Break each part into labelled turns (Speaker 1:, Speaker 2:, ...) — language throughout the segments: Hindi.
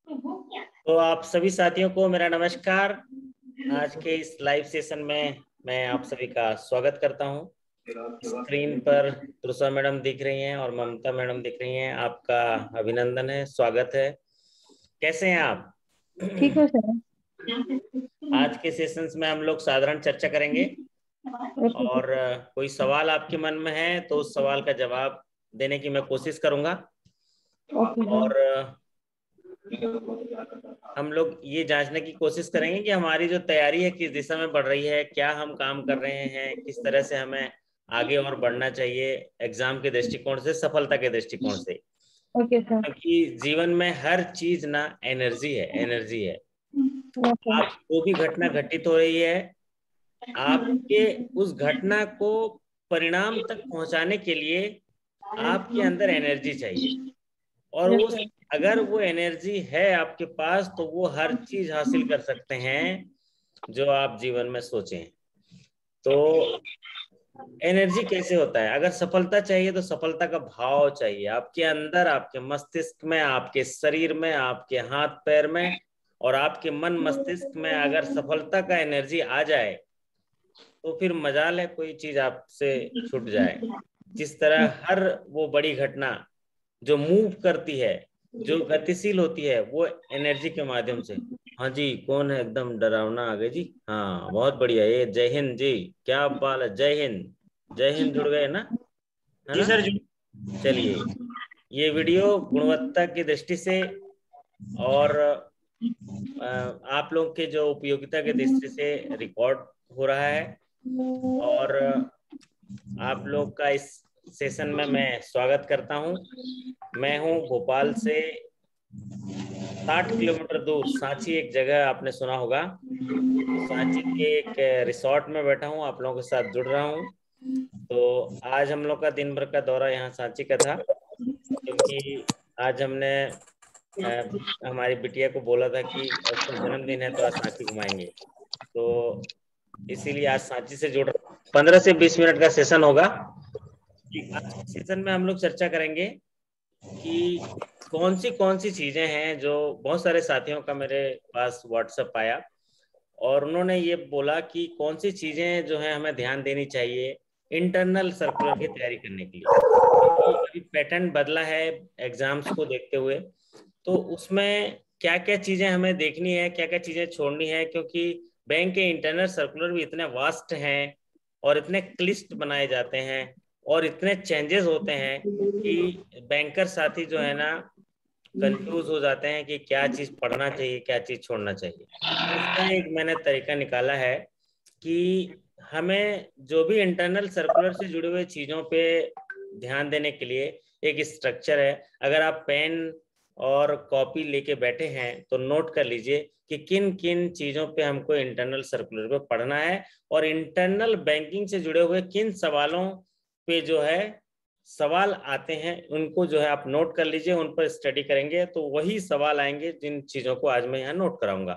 Speaker 1: तो आप सभी साथियों को मेरा नमस्कार। आज के इस लाइव सेशन में मैं आप सभी का स्वागत करता हूं। स्क्रीन पर तुलसा मैडम दिख रही हैं और ममता मैडम दिख रही हैं। आपका अभिनंदन है, स्वागत है। कैसे हैं आप?
Speaker 2: ठीक हो सर।
Speaker 1: आज के सेशंस में हम लोग साधारण चर्चा करेंगे
Speaker 2: ओके
Speaker 1: और कोई सवाल आपके मन में है तो उस सवाल का जवाब देने की मैं कोशिश करूंगा।
Speaker 2: ओके
Speaker 1: और
Speaker 2: सर।
Speaker 1: हम लोग ये जांचने की कोशिश करेंगे कि हमारी जो तैयारी है किस दिशा में बढ़ रही है, क्या हम काम कर रहे हैं, किस तरह से हमें आगे और बढ़ना चाहिए एग्जाम के दृष्टिकोण से, सफलता के दृष्टिकोण से।
Speaker 2: Okay sir.
Speaker 1: क्योंकि जीवन में हर चीज ना एनर्जी है, एनर्जी है।
Speaker 2: ओके।
Speaker 1: आप जो भी घटना घटित हो रही है, आपके उस घटना को परिणाम तक पहुंचाने के लिए आपके अंदर एनर्जी चाहिए। और
Speaker 2: यस
Speaker 1: उस
Speaker 2: सर।
Speaker 1: अगर वो एनर्जी है आपके पास तो वो हर चीज हासिल कर सकते हैं जो आप जीवन में सोचें। तो एनर्जी कैसे होता है? अगर सफलता चाहिए तो सफलता का भाव चाहिए आपके अंदर, आपके मस्तिष्क में, आपके शरीर में, आपके हाथ पैर में और आपके मन मस्तिष्क में। अगर सफलता का एनर्जी आ जाए तो फिर मजाल है कोई चीज आपसे छूट जाए। जिस तरह हर वो बड़ी घटना जो मूव करती है, जो गतिशील होती है, वो एनर्जी के माध्यम से। हाँ जी, कौन है? एकदम डरावना आ गए जी। हाँ, बहुत बढ़िया। ये जय हिंद जी, क्या बात है। जय हिंद, जय हिंद जुड़ गए ना, है
Speaker 3: जी
Speaker 1: ना?
Speaker 3: सर जी।
Speaker 1: चलिए, ये वीडियो गुणवत्ता की दृष्टि से और आप लोग के जो उपयोगिता के दृष्टि से रिकॉर्ड हो रहा है। और आप लोग का इस सेशन में मैं स्वागत करता हूं। मैं हूं भोपाल से 60 किलोमीटर दूर सांची, एक जगह आपने सुना होगा। सांची के एक रिसोर्ट में बैठा हूँ, आप लोगों के साथ जुड़ रहा हूँ। तो आज हम लोग का दिन भर का दौरा यहाँ सांची का था, क्योंकि आज हमने हमारी बिटिया को बोला था कि उसका जन्मदिन है तो आज सांची घुमाएंगे। तो इसीलिए आज सांची से जुड़ रहा हूँ। 15 से 20 मिनट का सेशन होगा। आज के सेशन में हम लोग चर्चा करेंगे कि कौन सी चीजें हैं जो बहुत सारे साथियों का मेरे पास व्हाट्सएप आया और उन्होंने ये बोला कि कौन सी चीजें जो है हमें ध्यान देनी चाहिए इंटरनल सर्कुलर की तैयारी करने के लिए। क्योंकि अभी पैटर्न बदला है एग्जाम्स को देखते हुए, तो उसमें क्या क्या चीजें हमें देखनी है, क्या क्या चीजें छोड़नी है। क्योंकि बैंक के इंटरनल सर्कुलर भी इतने वास्ट हैं और इतने क्लिष्ट बनाए जाते हैं और इतने चेंजेस होते हैं कि बैंकर साथी जो है ना कंफ्यूज हो जाते हैं कि क्या चीज पढ़ना चाहिए, क्या चीज छोड़ना चाहिए। तो उसका एक मैंने तरीका निकाला है कि हमें जो भी इंटरनल सर्कुलर से जुड़े हुए चीजों पे ध्यान देने के लिए एक स्ट्रक्चर है। अगर आप पेन और कॉपी लेके बैठे हैं तो नोट कर लीजिए कि किन किन चीजों पे हमको इंटरनल सर्कुलर पे पढ़ना है और इंटरनल बैंकिंग से जुड़े हुए किन सवालों पे जो है सवाल आते हैं, उनको जो है आप नोट कर लीजिए। उन पर स्टडी करेंगे तो वही सवाल आएंगे जिन चीजों को आज मैं यहाँ नोट कराऊंगा।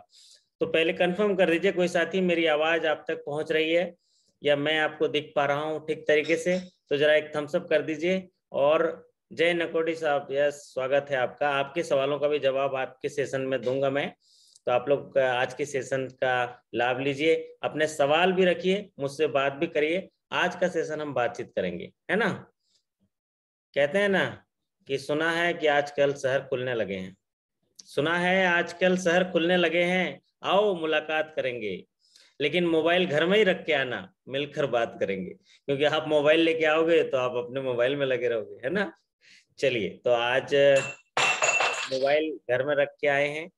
Speaker 1: तो पहले कंफर्म कर दीजिए कोई साथी मेरी आवाज आप तक पहुंच रही है या मैं आपको दिख पा रहा हूँ ठीक तरीके से। तो जरा एक थम्स अप कर दीजिए। और जय नकोडी साहब, यस, स्वागत है आपका। आपके सवालों का भी जवाब आपके सेशन में दूंगा मैं। तो आप लोग आज के सेशन का लाभ लीजिए, अपने सवाल भी रखिए, मुझसे बात भी करिए। आज का सेशन हम बातचीत करेंगे, है ना? कहते हैं ना कि सुना है कि आजकल शहर खुलने लगे हैं, सुना है आजकल शहर खुलने लगे हैं, आओ मुलाकात करेंगे। लेकिन मोबाइल घर में ही रख के आना, मिलकर बात करेंगे। क्योंकि आप मोबाइल लेके आओगे तो आप अपने मोबाइल में लगे रहोगे, है ना? चलिए, तो आज मोबाइल घर में रख के आए हैं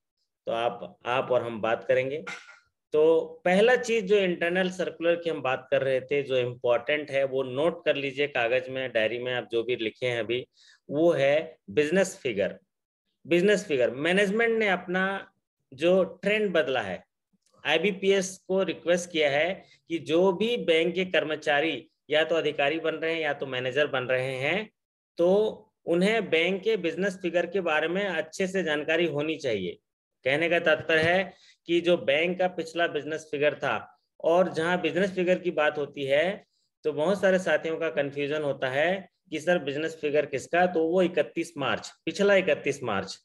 Speaker 1: तो आप और हम बात करेंगे। तो पहला चीज जो इंटरनल सर्कुलर की हम बात कर रहे थे, जो इम्पोर्टेंट है, वो नोट कर लीजिए कागज में, डायरी में, आप जो भी लिखे हैं अभी। वो है business figure. Business figure management ने अपना जो ट्रेंड बदला है, आईबीपीएस को रिक्वेस्ट किया है कि जो भी बैंक के कर्मचारी या तो अधिकारी बन रहे हैं या तो मैनेजर बन रहे हैं, तो उन्हें बैंक के बिजनेस फिगर के बारे में अच्छे से जानकारी होनी चाहिए। कहने का तात्पर्य है कि जो बैंक का पिछला बिजनेस फिगर था, और जहां बिजनेस फिगर की बात होती है तो बहुत सारे साथियों का कंफ्यूजन होता है कि सर बिजनेस फिगर किसका, तो वो 31 मार्च, पिछला 31 मार्च,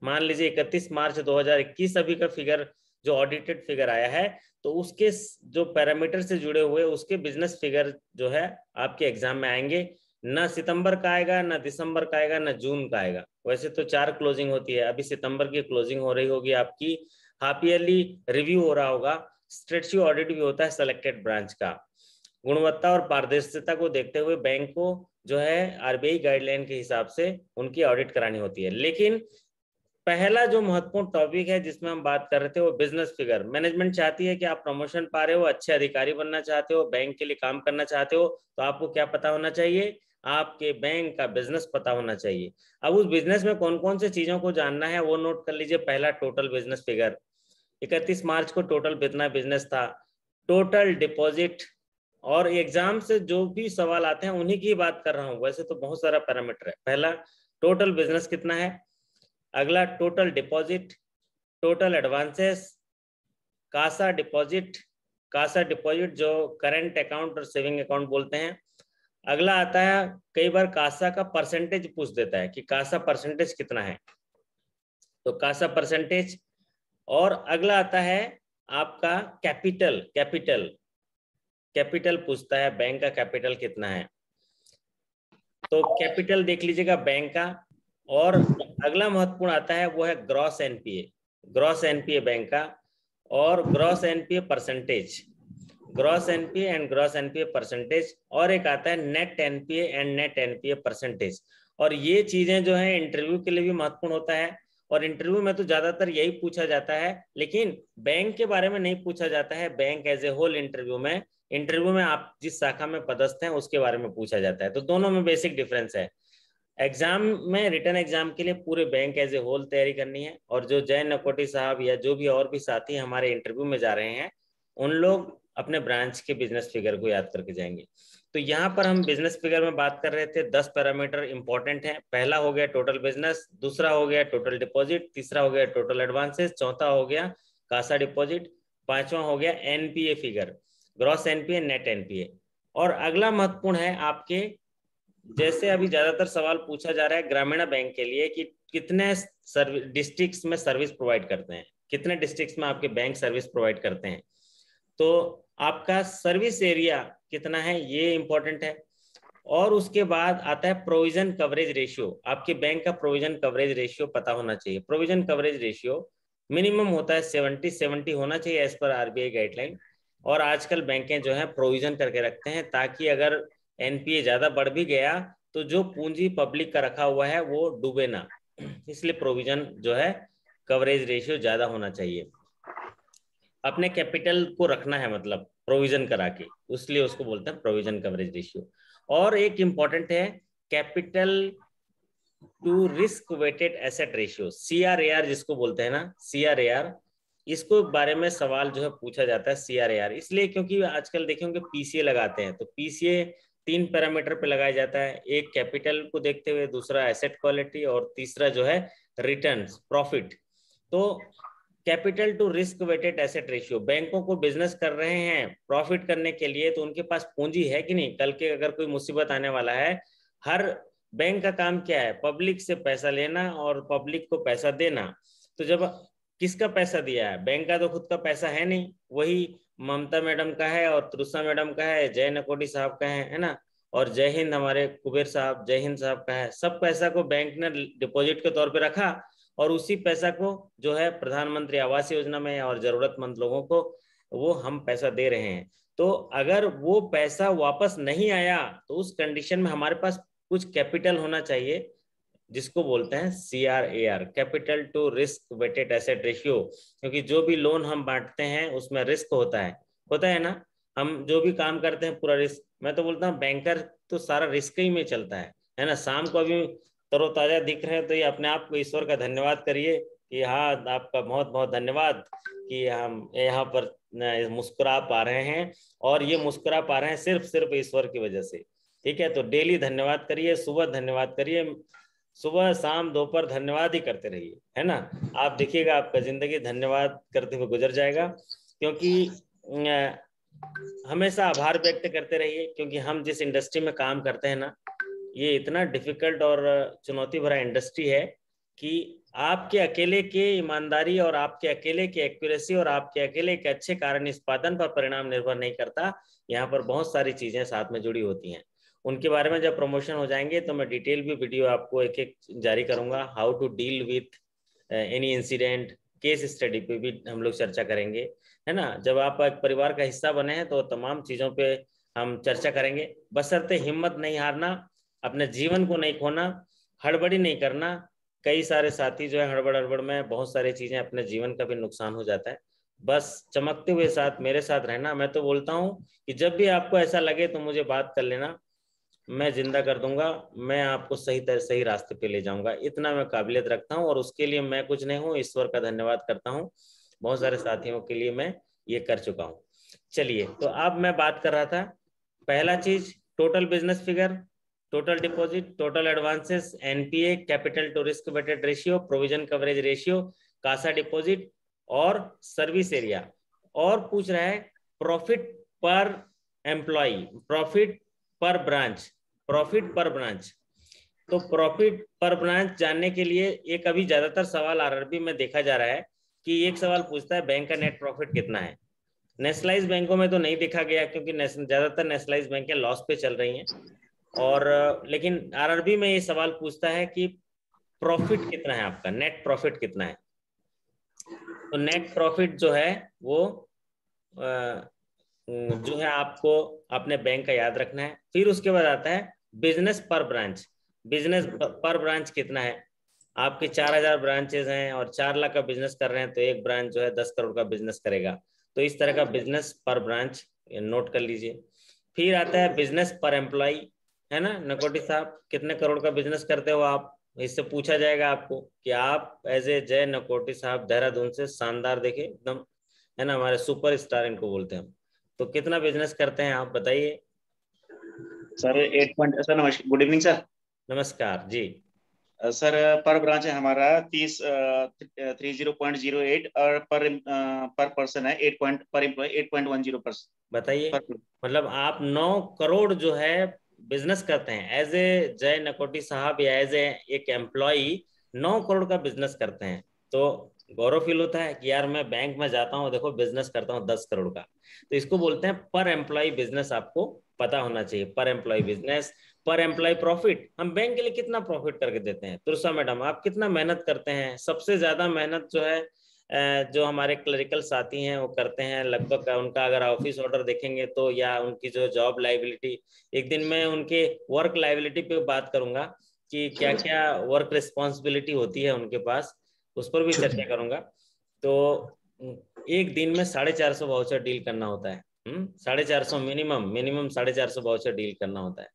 Speaker 1: मान लीजिए 31 मार्च 2021 अभी का फिगर जो ऑडिटेड फिगर आया है, तो उसके जो पैरामीटर से जुड़े हुए उसके बिजनेस फिगर जो है आपके एग्जाम में आएंगे। ना सितंबर का आएगा, ना दिसंबर का आएगा, ना जून का आएगा। वैसे तो 4 क्लोजिंग होती है, अभी सितंबर की क्लोजिंग हो रही होगी आपकी, हाफ ईयरली रिव्यू हो रहा होगा, स्ट्रेटजी ऑडिट भी होता है सेलेक्टेड ब्रांच का। गुणवत्ता और पारदर्शिता को देखते हुए बैंक को जो है आरबीआई गाइडलाइन के हिसाब से उनकी ऑडिट करानी होती है। लेकिन पहला जो महत्वपूर्ण टॉपिक है जिसमें हम बात कर रहे थे वो बिजनेस फिगर। मैनेजमेंट चाहती है कि आप प्रमोशन पा रहे हो, अच्छे अधिकारी बनना चाहते हो, बैंक के लिए काम करना चाहते हो, तो आपको क्या पता होना चाहिए, आपके बैंक का बिजनेस पता होना चाहिए। अब उस बिजनेस में कौन कौन से चीजों को जानना है वो नोट कर लीजिए। पहला टोटल बिजनेस फिगर, 31 मार्च को टोटल कितना बिजनेस था, टोटल डिपॉजिट, और एग्जाम से जो भी सवाल आते हैं उन्हीं की बात कर रहा हूं, वैसे तो बहुत सारा पैरामीटर है। पहला टोटल बिजनेस कितना है, अगला total deposit, total advances, Kasa deposit, Kasa deposit जो करंट अकाउंट और सेविंग अकाउंट बोलते हैं। अगला आता है, कई बार कासा का परसेंटेज पूछ देता है कि कासा परसेंटेज कितना है, तो कासा परसेंटेज। और अगला आता है आपका कैपिटल, कैपिटल, कैपिटल पूछता है बैंक का कैपिटल कितना है, तो कैपिटल देख लीजिएगा बैंक का। और अगला महत्वपूर्ण आता है वो है gross NPA, gross NPA bank का, और gross NPA percentage, gross NPA and gross NPA percentage. और एक आता है net NPA and net NPA percentage. और ये चीजें जो है इंटरव्यू के लिए भी महत्वपूर्ण होता है, और इंटरव्यू में तो ज्यादातर यही पूछा जाता है, लेकिन बैंक के बारे में नहीं पूछा जाता है। Bank as a whole interview में आप जिस शाखा में पदस्थ हैं उसके बारे में पूछा जाता है, तो दोनों में बेसिक डिफरेंस है। एग्जाम में, रिटर्न एग्जाम के लिए पूरे बैंक एज ए होल तैयारी करनी है। और जो जय नकोटी साहब या जो भी और भी साथी हमारे इंटरव्यू में जा रहे हैं, उन लोग अपने ब्रांच के बिजनेस फिगर को याद करके जाएंगे। तो यहाँ पर हम बिजनेस फिगर में बात कर रहे थे, 10 पैरामीटर इंपॉर्टेंट है। पहला हो गया टोटल बिजनेस, दूसरा हो गया टोटल डिपॉजिट, तीसरा हो गया टोटल एडवांसेस, चौथा हो गया कासा डिपॉजिट, पांचवा हो गया NPA figure, gross NPA net NPA. और अगला महत्वपूर्ण है आपके, जैसे अभी ज्यादातर सवाल पूछा जा रहा है ग्रामीण बैंक के लिए कि कितने डिस्ट्रिक्ट्स में सर्विस प्रोवाइड करते हैं, कितने डिस्ट्रिक्ट्स में आपके बैंक सर्विस प्रोवाइड करते हैं, तो आपका सर्विस एरिया कितना है ये इंपॉर्टेंट है। और उसके बाद आता है प्रोविजन कवरेज रेशियो, आपके बैंक का प्रोविजन कवरेज रेशियो पता होना चाहिए। प्रोविजन कवरेज रेशियो मिनिमम होता है 70 होना चाहिए एज पर आरबीआई गाइडलाइन। और आजकल बैंकें जो है प्रोविजन करके रखते हैं ताकि अगर एनपीए ज्यादा बढ़ भी गया तो जो पूंजी पब्लिक का रखा हुआ है वो डूबे ना, इसलिए प्रोविजन जो है कवरेज रेशियो ज्यादा होना चाहिए। अपने कैपिटल को रखना है मतलब प्रोविजन करा के, इसलिए उसको बोलते हैं प्रोविजन कवरेज रेशियो। और एक इंपॉर्टेंट है capital to risk weighted asset ratio, CRAR जिसको बोलते हैं ना, सीआरएआर, इसको बारे में सवाल जो है पूछा जाता है। सीआरएआर इसलिए क्योंकि आजकल देखेंगे पीसीए लगाते हैं, तो पीसीए 3 पैरामीटर पे लगाया जाता है, एक कैपिटल को देखते हुए, दूसरा एसेट क्वालिटी, और तीसरा जो है रिटर्न्स, प्रॉफिट। तो capital to risk weighted asset ratio, बैंकों को बिजनेस कर रहे हैं प्रॉफिट करने के लिए, तो उनके पास पूंजी है कि नहीं, कल के अगर कोई मुसीबत आने वाला है। हर बैंक का काम क्या है, पब्लिक से पैसा लेना और पब्लिक को पैसा देना। तो जब किसका पैसा दिया है, बैंक का तो खुद का पैसा है नहीं, वही ममता मैडम का है और तरुषा मैडम का है, जय नकोटी साहब का है ना, और जय हिंद हमारे कुबेर साहब, जय हिंद साहब का है। सब पैसा को बैंक ने डिपॉजिट के तौर पे रखा, और उसी पैसा को जो है प्रधानमंत्री आवास योजना में और जरूरतमंद लोगों को वो हम पैसा दे रहे हैं। तो अगर वो पैसा वापस नहीं आया तो उस कंडीशन में हमारे पास कुछ कैपिटल होना चाहिए, जिसको बोलते हैं CRAR, capital to risk weighted asset ratio. क्योंकि जो भी लोन हम बांटते हैं उसमें रिस्क होता है ना, हम जो भी काम करते हैं पूरा रिस्क। मैं तो बोलता हूँ बैंकर तो सारा रिस्क ही में चलता है ना। शाम को अभी तरोताजा दिख रहे हैं तो ये अपने आप को ईश्वर का धन्यवाद करिए कि हाँ, आपका बहुत बहुत धन्यवाद कि हम यहाँ पर मुस्कुरा पा रहे हैं, और ये मुस्कुरा पा रहे हैं सिर्फ ईश्वर की वजह से। ठीक है, तो डेली धन्यवाद करिए, सुबह धन्यवाद करिए, सुबह शाम दोपहर धन्यवाद ही करते रहिए, है ना। आप देखिएगा आपका जिंदगी धन्यवाद करते हुए गुजर जाएगा। क्योंकि हमेशा आभार व्यक्त करते रहिए, क्योंकि हम जिस इंडस्ट्री में काम करते हैं ना, ये इतना डिफिकल्ट और चुनौती भरा इंडस्ट्री है कि आपके अकेले के ईमानदारी और आपके अकेले के एक्यूरेसी और आपके अकेले के अच्छे कार्य निष्पादन पर परिणाम निर्भर नहीं करता। यहाँ पर बहुत सारी चीजें साथ में जुड़ी होती हैं। उनके बारे में जब प्रमोशन हो जाएंगे तो मैं डिटेल भी वीडियो आपको एक एक जारी करूंगा। How to deal with any incident, case study पे भी हम लोग चर्चा करेंगे, है ना। जब आप एक परिवार का हिस्सा बने हैं तो तमाम चीजों पे हम चर्चा करेंगे, बशर्ते हिम्मत नहीं हारना, अपने जीवन को नहीं खोना, हड़बड़ी नहीं करना। कई सारे साथी जो है हड़बड़ हड़बड़ में बहुत सारी चीजें, अपने जीवन का भी नुकसान हो जाता है। बस चमकते हुए साथ मेरे साथ रहना। मैं तो बोलता हूँ कि जब भी आपको ऐसा लगे तो मुझे बात कर लेना, मैं जिंदा कर दूंगा, मैं आपको सही रास्ते पे ले जाऊंगा। इतना मैं काबिलियत रखता हूँ और उसके लिए मैं कुछ नहीं हूँ, ईश्वर का धन्यवाद करता हूँ। बहुत सारे साथियों के लिए मैं ये कर चुका हूँ। चलिए, तो अब मैं बात कर रहा था, पहला चीज total business figure, total deposit, total advances, NPA, capital to risk weighted ratio, provision coverage ratio, CASA deposit और सर्विस एरिया। और पूछ रहा है profit per employee, profit per branch, profit per branch. तो प्रॉफिट पर ब्रांच जानने के लिए एक अभी ज्यादातर सवाल आरआरबी में देखा जा रहा है कि एक सवाल पूछता है बैंक का नेट प्रॉफिट कितना है। नेशनलाइज बैंकों में तो नहीं देखा गया क्योंकि ज्यादातर नेशनलाइज बैंकें लॉस पे चल रही हैं। और लेकिन आरआरबी में ये सवाल पूछता है कि प्रॉफिट कितना है आपका, नेट प्रॉफिट कितना है। तो नेट प्रॉफिट जो है वो जो है आपको अपने बैंक का याद रखना है। फिर उसके बाद आता है बिजनेस पर ब्रांच। बिजनेस पर ब्रांच कितना है, आपके 4000 ब्रांचेज हैं और 4 लाख का बिजनेस कर रहे हैं तो एक ब्रांच जो है 10 करोड़ का बिजनेस करेगा। तो इस तरह का बिजनेस पर ब्रांच नोट कर लीजिए। फिर आता है बिजनेस पर एम्प्लॉय, है ना। नकोटी साहब कितने करोड़ का बिजनेस करते हो आप, इससे पूछा जाएगा आपको कि आप एज ए जय नकोटी साहब देहरादून से, शानदार देखे एकदम, है ना, हमारे सुपर स्टार इनको बोलते हैं। तो कितना बिजनेस करते हैं आप बताइए।
Speaker 3: सर 8 सर नमस्कार, गुड इवनिंग सर।
Speaker 1: नमस्कार जी।
Speaker 3: सर पर ब्रांच है हमारा 30.08 और पर पर्सन है 8 पर एम्प्लॉय 8.10%।
Speaker 1: बताइए, मतलब आप 9 करोड़ जो है बिजनेस करते हैं एज ए जय नकोटी साहब, या एज ए एक एम्प्लॉय 9 करोड़ का बिजनेस करते हैं। तो गौरव फील होता है कि यार मैं बैंक में जाता हूँ, देखो बिजनेस करता हूँ 10 करोड़ का। तो इसको बोलते हैं पर एम्प्लॉय बिजनेस, आपको पता होना चाहिए पर एम्प्लॉय बिजनेस। पर एम्प्लॉय प्रॉफिट, हम बैंक के लिए कितना प्रॉफिट करके देते हैं। तुलसा मैडम आप कितना मेहनत करते हैं, सबसे ज्यादा मेहनत जो है जो हमारे क्लरिकल साथी हैं वो करते हैं लगभग। उनका अगर ऑफिस ऑर्डर देखेंगे तो, या उनकी जो जॉब लाइबिलिटी, एक दिन मैं उनके वर्क लाइबिलिटी पे बात करूंगा कि क्या क्या वर्क रिस्पॉन्सिबिलिटी होती है उनके पास, उस पर भी चर्चा करूंगा। तो एक दिन में 450 वाउचर डील करना होता है। 450 मिनिमम 450 वाउचर डील करना होता है।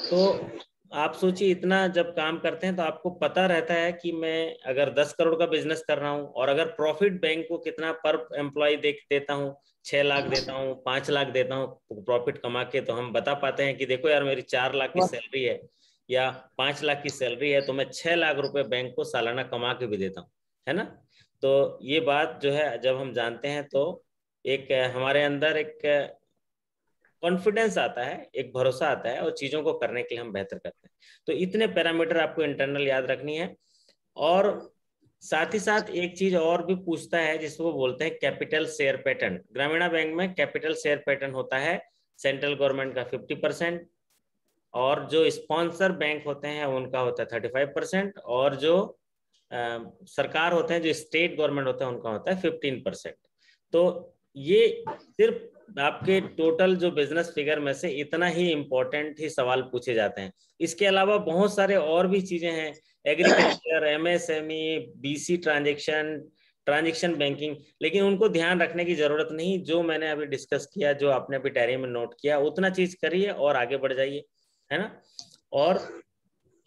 Speaker 1: तो आप सोचिए, इतना जब काम करते हैं तो आपको पता रहता है कि मैं अगर 10 करोड़ का बिजनेस कर रहा हूं और अगर प्रॉफिट बैंक को कितना पर एम्प्लॉय देता हूं, 6 लाख देता हूं, 5 लाख देता हूं प्रॉफिट कमा के, तो हम बता पाते हैं कि देखो यार मेरी 4 लाख की सैलरी है या 5 लाख की सैलरी है, तो मैं 6 लाख रुपए बैंक को सालाना कमा के भी देता हूँ, है ना। तो ये बात जो है जब हम जानते हैं तो एक हमारे अंदर एक कॉन्फिडेंस आता है, एक भरोसा आता है और चीजों को करने के लिए हम बेहतर करते हैं। तो इतने पैरामीटर आपको इंटरनल याद रखनी है। और साथ ही साथ एक चीज और भी पूछता है जिसको बोलते हैं कैपिटल शेयर पैटर्न। ग्रामीण बैंक में कैपिटल शेयर पैटर्न होता है सेंट्रल गवर्नमेंट का 50%, और जो स्पॉन्सर बैंक होते हैं उनका होता है 35%, और जो सरकार होते हैं, जो स्टेट गवर्नमेंट होता है उनका होता है 15%। तो ये सिर्फ आपके टोटल जो बिजनेस फिगर में से इतना ही इंपॉर्टेंट ही सवाल पूछे जाते हैं। इसके अलावा बहुत सारे और भी चीजें हैं, agriculture, MSME, BC transaction banking, लेकिन उनको ध्यान रखने की जरूरत नहीं। जो मैंने अभी डिस्कस किया, जो आपने अभी डायरी में नोट किया, उतना चीज करिए और आगे बढ़ जाइए, है ना। और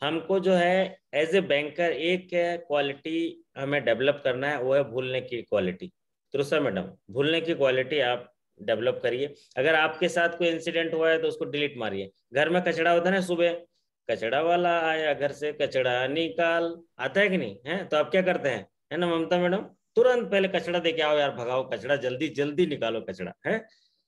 Speaker 1: हमको जो है एज ए बैंकर एक क्वालिटी हमें डेवलप करना है, वो है भूलने की क्वालिटी। तो सर मैडम, भूलने की क्वालिटी आप डेवलप करिए। अगर आपके साथ कोई इंसिडेंट हुआ है तो उसको डिलीट मारिए। घर में कचरा होता है ना, सुबह कचरा वाला आया घर से कचरा निकाल, आता है कि नहीं है, तो आप क्या करते हैं, है ना ममता मैडम, तुरंत पहले कचरा दे के आओ यार, भगाओ कचरा, जल्दी जल्दी निकालो कचरा, है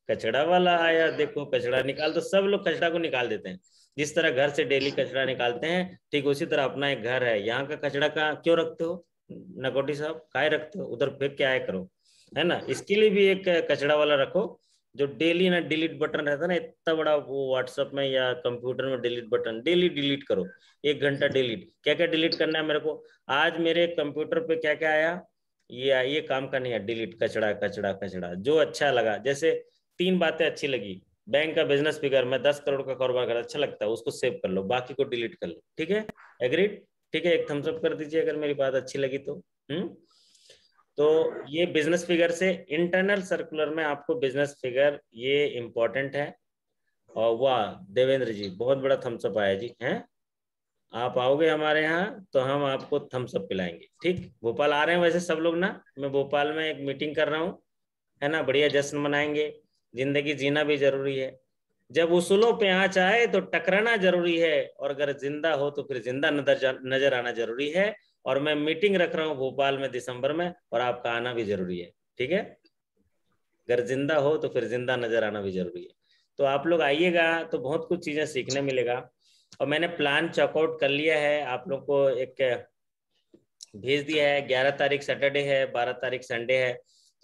Speaker 1: कचरा वाला आया देखो कचरा निकाल, तो सब लोग कचरा को निकाल देते हैं। जिस तरह घर से डेली कचरा निकालते हैं, ठीक उसी तरह अपना एक घर है, यहाँ का कचरा का क्यों रखते हो नकोटी साहब, काहे रखते हो, उधर फेंक के आया करो, है ना। इसके लिए भी एक कचरा वाला रखो, जो डेली ना डिलीट बटन रहता है ना, इतना बड़ा वो व्हाट्सएप में या कंप्यूटर में डिलीट बटन, डेली डिलीट करो, 1 घंटा डिलीट। क्या क्या डिलीट करना है मेरे को, आज मेरे कंप्यूटर पे क्या क्या आया, ये काम का नहीं है, डिलीट, कचड़ा कचड़ा कचड़ा। जो अच्छा लगा, जैसे 3 बातें अच्छी लगी, बैंक का बिजनेस फिगर, मैं 10 करोड़ का कारोबार कर, अच्छा लगता है, उसको सेव कर लो, बाकी को डिलीट कर लो, ठीक है, एग्रीड, ठीक है, एक थम्स अप कर दीजिए अगर मेरी बात अच्छी लगी तो। तो ये बिजनेस फिगर से इंटरनल सर्कुलर में आपको बिजनेस फिगर ये इंपॉर्टेंट है। और वाह देवेंद्र जी, बहुत बड़ा थम्स अप आया जी, हैं आप आओगे हमारे यहाँ तो हम आपको थम्स अप पिलाएंगे, ठीक। भोपाल आ रहे हैं वैसे सब लोग ना, मैं भोपाल में एक मीटिंग कर रहा हूँ, है ना, बढ़िया जश्न मनाएंगे, जिंदगी जीना भी जरूरी है, जब उसूलों पे आँच आए तो टकराना जरूरी है, और अगर जिंदा हो तो फिर जिंदा नजर आना जरूरी है। और मैं मीटिंग रख रहा हूँ भोपाल में दिसंबर में, और आपका आना भी जरूरी है, ठीक है, अगर जिंदा हो तो फिर जिंदा नजर आना भी जरूरी है। तो आप लोग आइएगा तो बहुत कुछ चीजें सीखने मिलेगा। और मैंने प्लान चेकआउट कर लिया है, आप लोग को एक भेज दिया है, 11 तारीख सैटरडे है, 12 तारीख संडे है,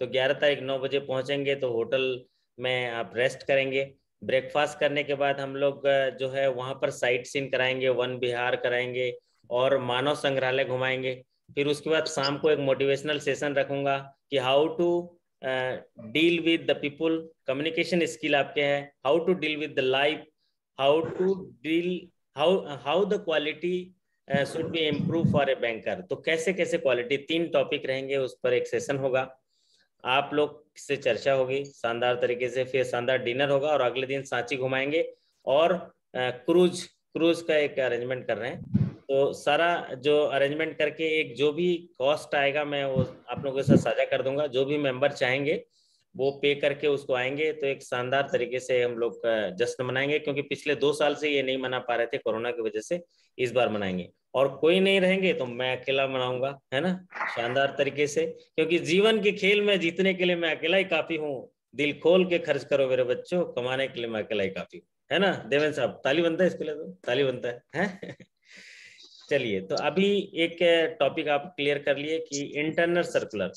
Speaker 1: तो 11 तारीख 9 बजे पहुंचेंगे, तो होटल में आप रेस्ट करेंगे, ब्रेकफास्ट करने के बाद हम लोग जो है वहां पर साइट सीन कराएंगे, वन विहार कराएंगे और मानव संग्रहालय घुमाएंगे। फिर उसके बाद शाम को एक मोटिवेशनल सेशन रखूंगा कि how to deal with the people, communication skill आपके हैं, how to deal with the life, how to deal, how the quality should be improve for a banker. तो कैसे कैसे क्वालिटी, 3 टॉपिक रहेंगे, उस पर एक सेशन होगा, आप लोग से चर्चा होगी शानदार तरीके से, फिर शानदार डिनर होगा, और अगले दिन सांची घुमाएंगे, और क्रूज का एक अरेंजमेंट कर रहे हैं। तो सारा जो अरेंजमेंट करके एक जो भी कॉस्ट आएगा मैं वो आप लोगों के साथ साझा कर दूंगा, जो भी मेंबर चाहेंगे वो पे करके उसको आएंगे, तो एक शानदार तरीके से हम लोग जश्न मनाएंगे, क्योंकि पिछले 2 साल से ये नहीं मना पा रहे थे कोरोना की वजह से, इस बार मनाएंगे। और कोई नहीं रहेंगे तो मैं अकेला मनाऊंगा, है ना, शानदार तरीके से, क्योंकि जीवन के खेल में जीतने के लिए मैं अकेला ही काफी हूँ, दिल खोल के खर्च करो मेरे बच्चों, कमाने के लिए मैं अकेला ही काफी हूँ, है ना देवेंद्र साहब, ताली बनता है इसके लिए, तो ताली बनता है? चलिए, तो अभी एक टॉपिक आप क्लियर कर लिए कि इंटरनल सर्कुलर।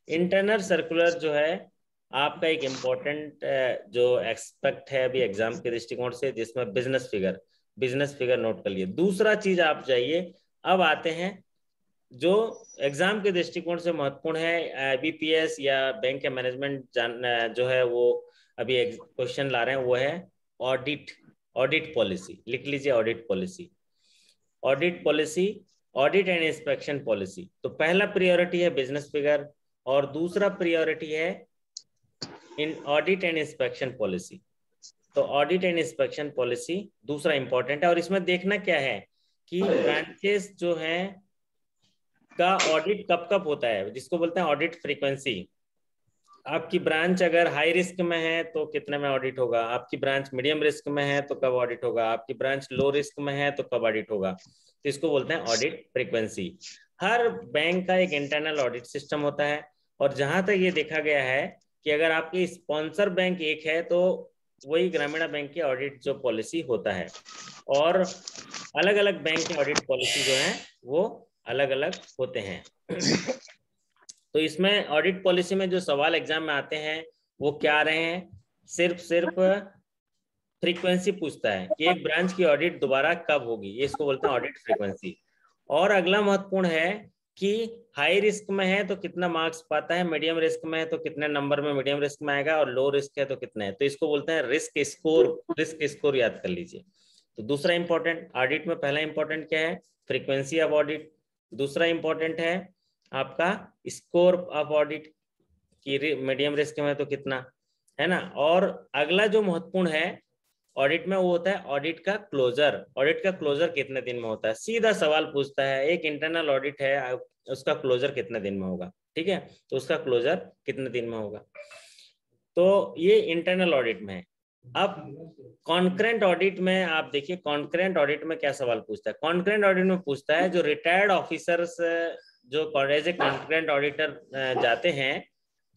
Speaker 1: इंटरनल सर्कुलर जो है आपका एक इम्पोर्टेंट जो एक्सपेक्ट है अभी एग्जाम के दृष्टिकोण से, जिसमें बिजनेस फिगर नोट कर लिए। दूसरा चीज आप जाइए, अब आते हैं जो एग्जाम के दृष्टिकोण से महत्वपूर्ण है, बीपीएस या बैंक के मैनेजमेंट जो है वो अभी क्वेश्चन ला रहे हैं, वो है ऑडिट पॉलिसी। लिख लीजिए audit policy, audit policy, audit and inspection policy. तो पहला प्रायोरिटी है बिजनेस फिगर, और दूसरा प्रायोरिटी है इन ऑडिट एंड इंस्पेक्शन पॉलिसी। तो ऑडिट एंड इंस्पेक्शन पॉलिसी दूसरा इंपॉर्टेंट है, और इसमें देखना क्या है कि ब्रांचेस जो हैं का ऑडिट कब कब होता है, जिसको बोलते हैं ऑडिट फ्रीक्वेंसी। आपकी ब्रांच अगर हाई रिस्क में है तो कितने में ऑडिट होगा, आपकी ब्रांच मीडियम रिस्क में है तो कब ऑडिट होगा, आपकी ब्रांच लो रिस्क में है तो कब ऑडिट होगा, तो इसको बोलते हैं ऑडिट फ्रीक्वेंसी। हर बैंक का एक इंटरनल ऑडिट सिस्टम होता है, और जहां तक ये देखा गया है कि अगर आपकी स्पॉन्सर बैंक एक है तो वही ग्रामीण बैंक की ऑडिट जो पॉलिसी होता है, और अलग अलग बैंक के ऑडिट पॉलिसी जो है वो अलग अलग होते हैं। तो इसमें ऑडिट पॉलिसी में जो सवाल एग्जाम में आते हैं वो क्या आ रहे हैं, सिर्फ फ्रीक्वेंसी पूछता है कि एक ब्रांच की ऑडिट दोबारा कब होगी, ये इसको बोलते हैं ऑडिट फ्रीक्वेंसी। और अगला महत्वपूर्ण है कि हाई रिस्क में है तो कितना मार्क्स पाता है, मीडियम रिस्क में है तो कितने नंबर में मीडियम रिस्क में आएगा, और लो रिस्क है तो कितने है, तो इसको बोलते हैं रिस्क स्कोर याद कर लीजिए। तो दूसरा इंपॉर्टेंट ऑडिट में, पहला इंपॉर्टेंट क्या है, फ्रीक्वेंसी ऑफ ऑडिट, दूसरा इंपॉर्टेंट है आपका स्कोर ऑफ ऑडिट की मीडियम रिस्क में तो कितना, है ना। और अगला जो महत्वपूर्ण है ऑडिट में वो होता है ऑडिट का क्लोजर। ऑडिट का क्लोजर कितने दिन में होता है, सीधा सवाल पूछता है, एक इंटरनल ऑडिट है उसका क्लोजर कितने दिन में होगा, ठीक है, तो उसका क्लोजर कितने दिन में होगा। तो ये इंटरनल ऑडिट में है। अब कॉन्करेंट ऑडिट में आप देखिए, कॉन्करेंट ऑडिट में क्या सवाल पूछता है, कॉन्करेंट ऑडिट में पूछता है जो रिटायर्ड ऑफिसर्स जो एज ए कॉन्करेंट ऑडिटर जाते हैं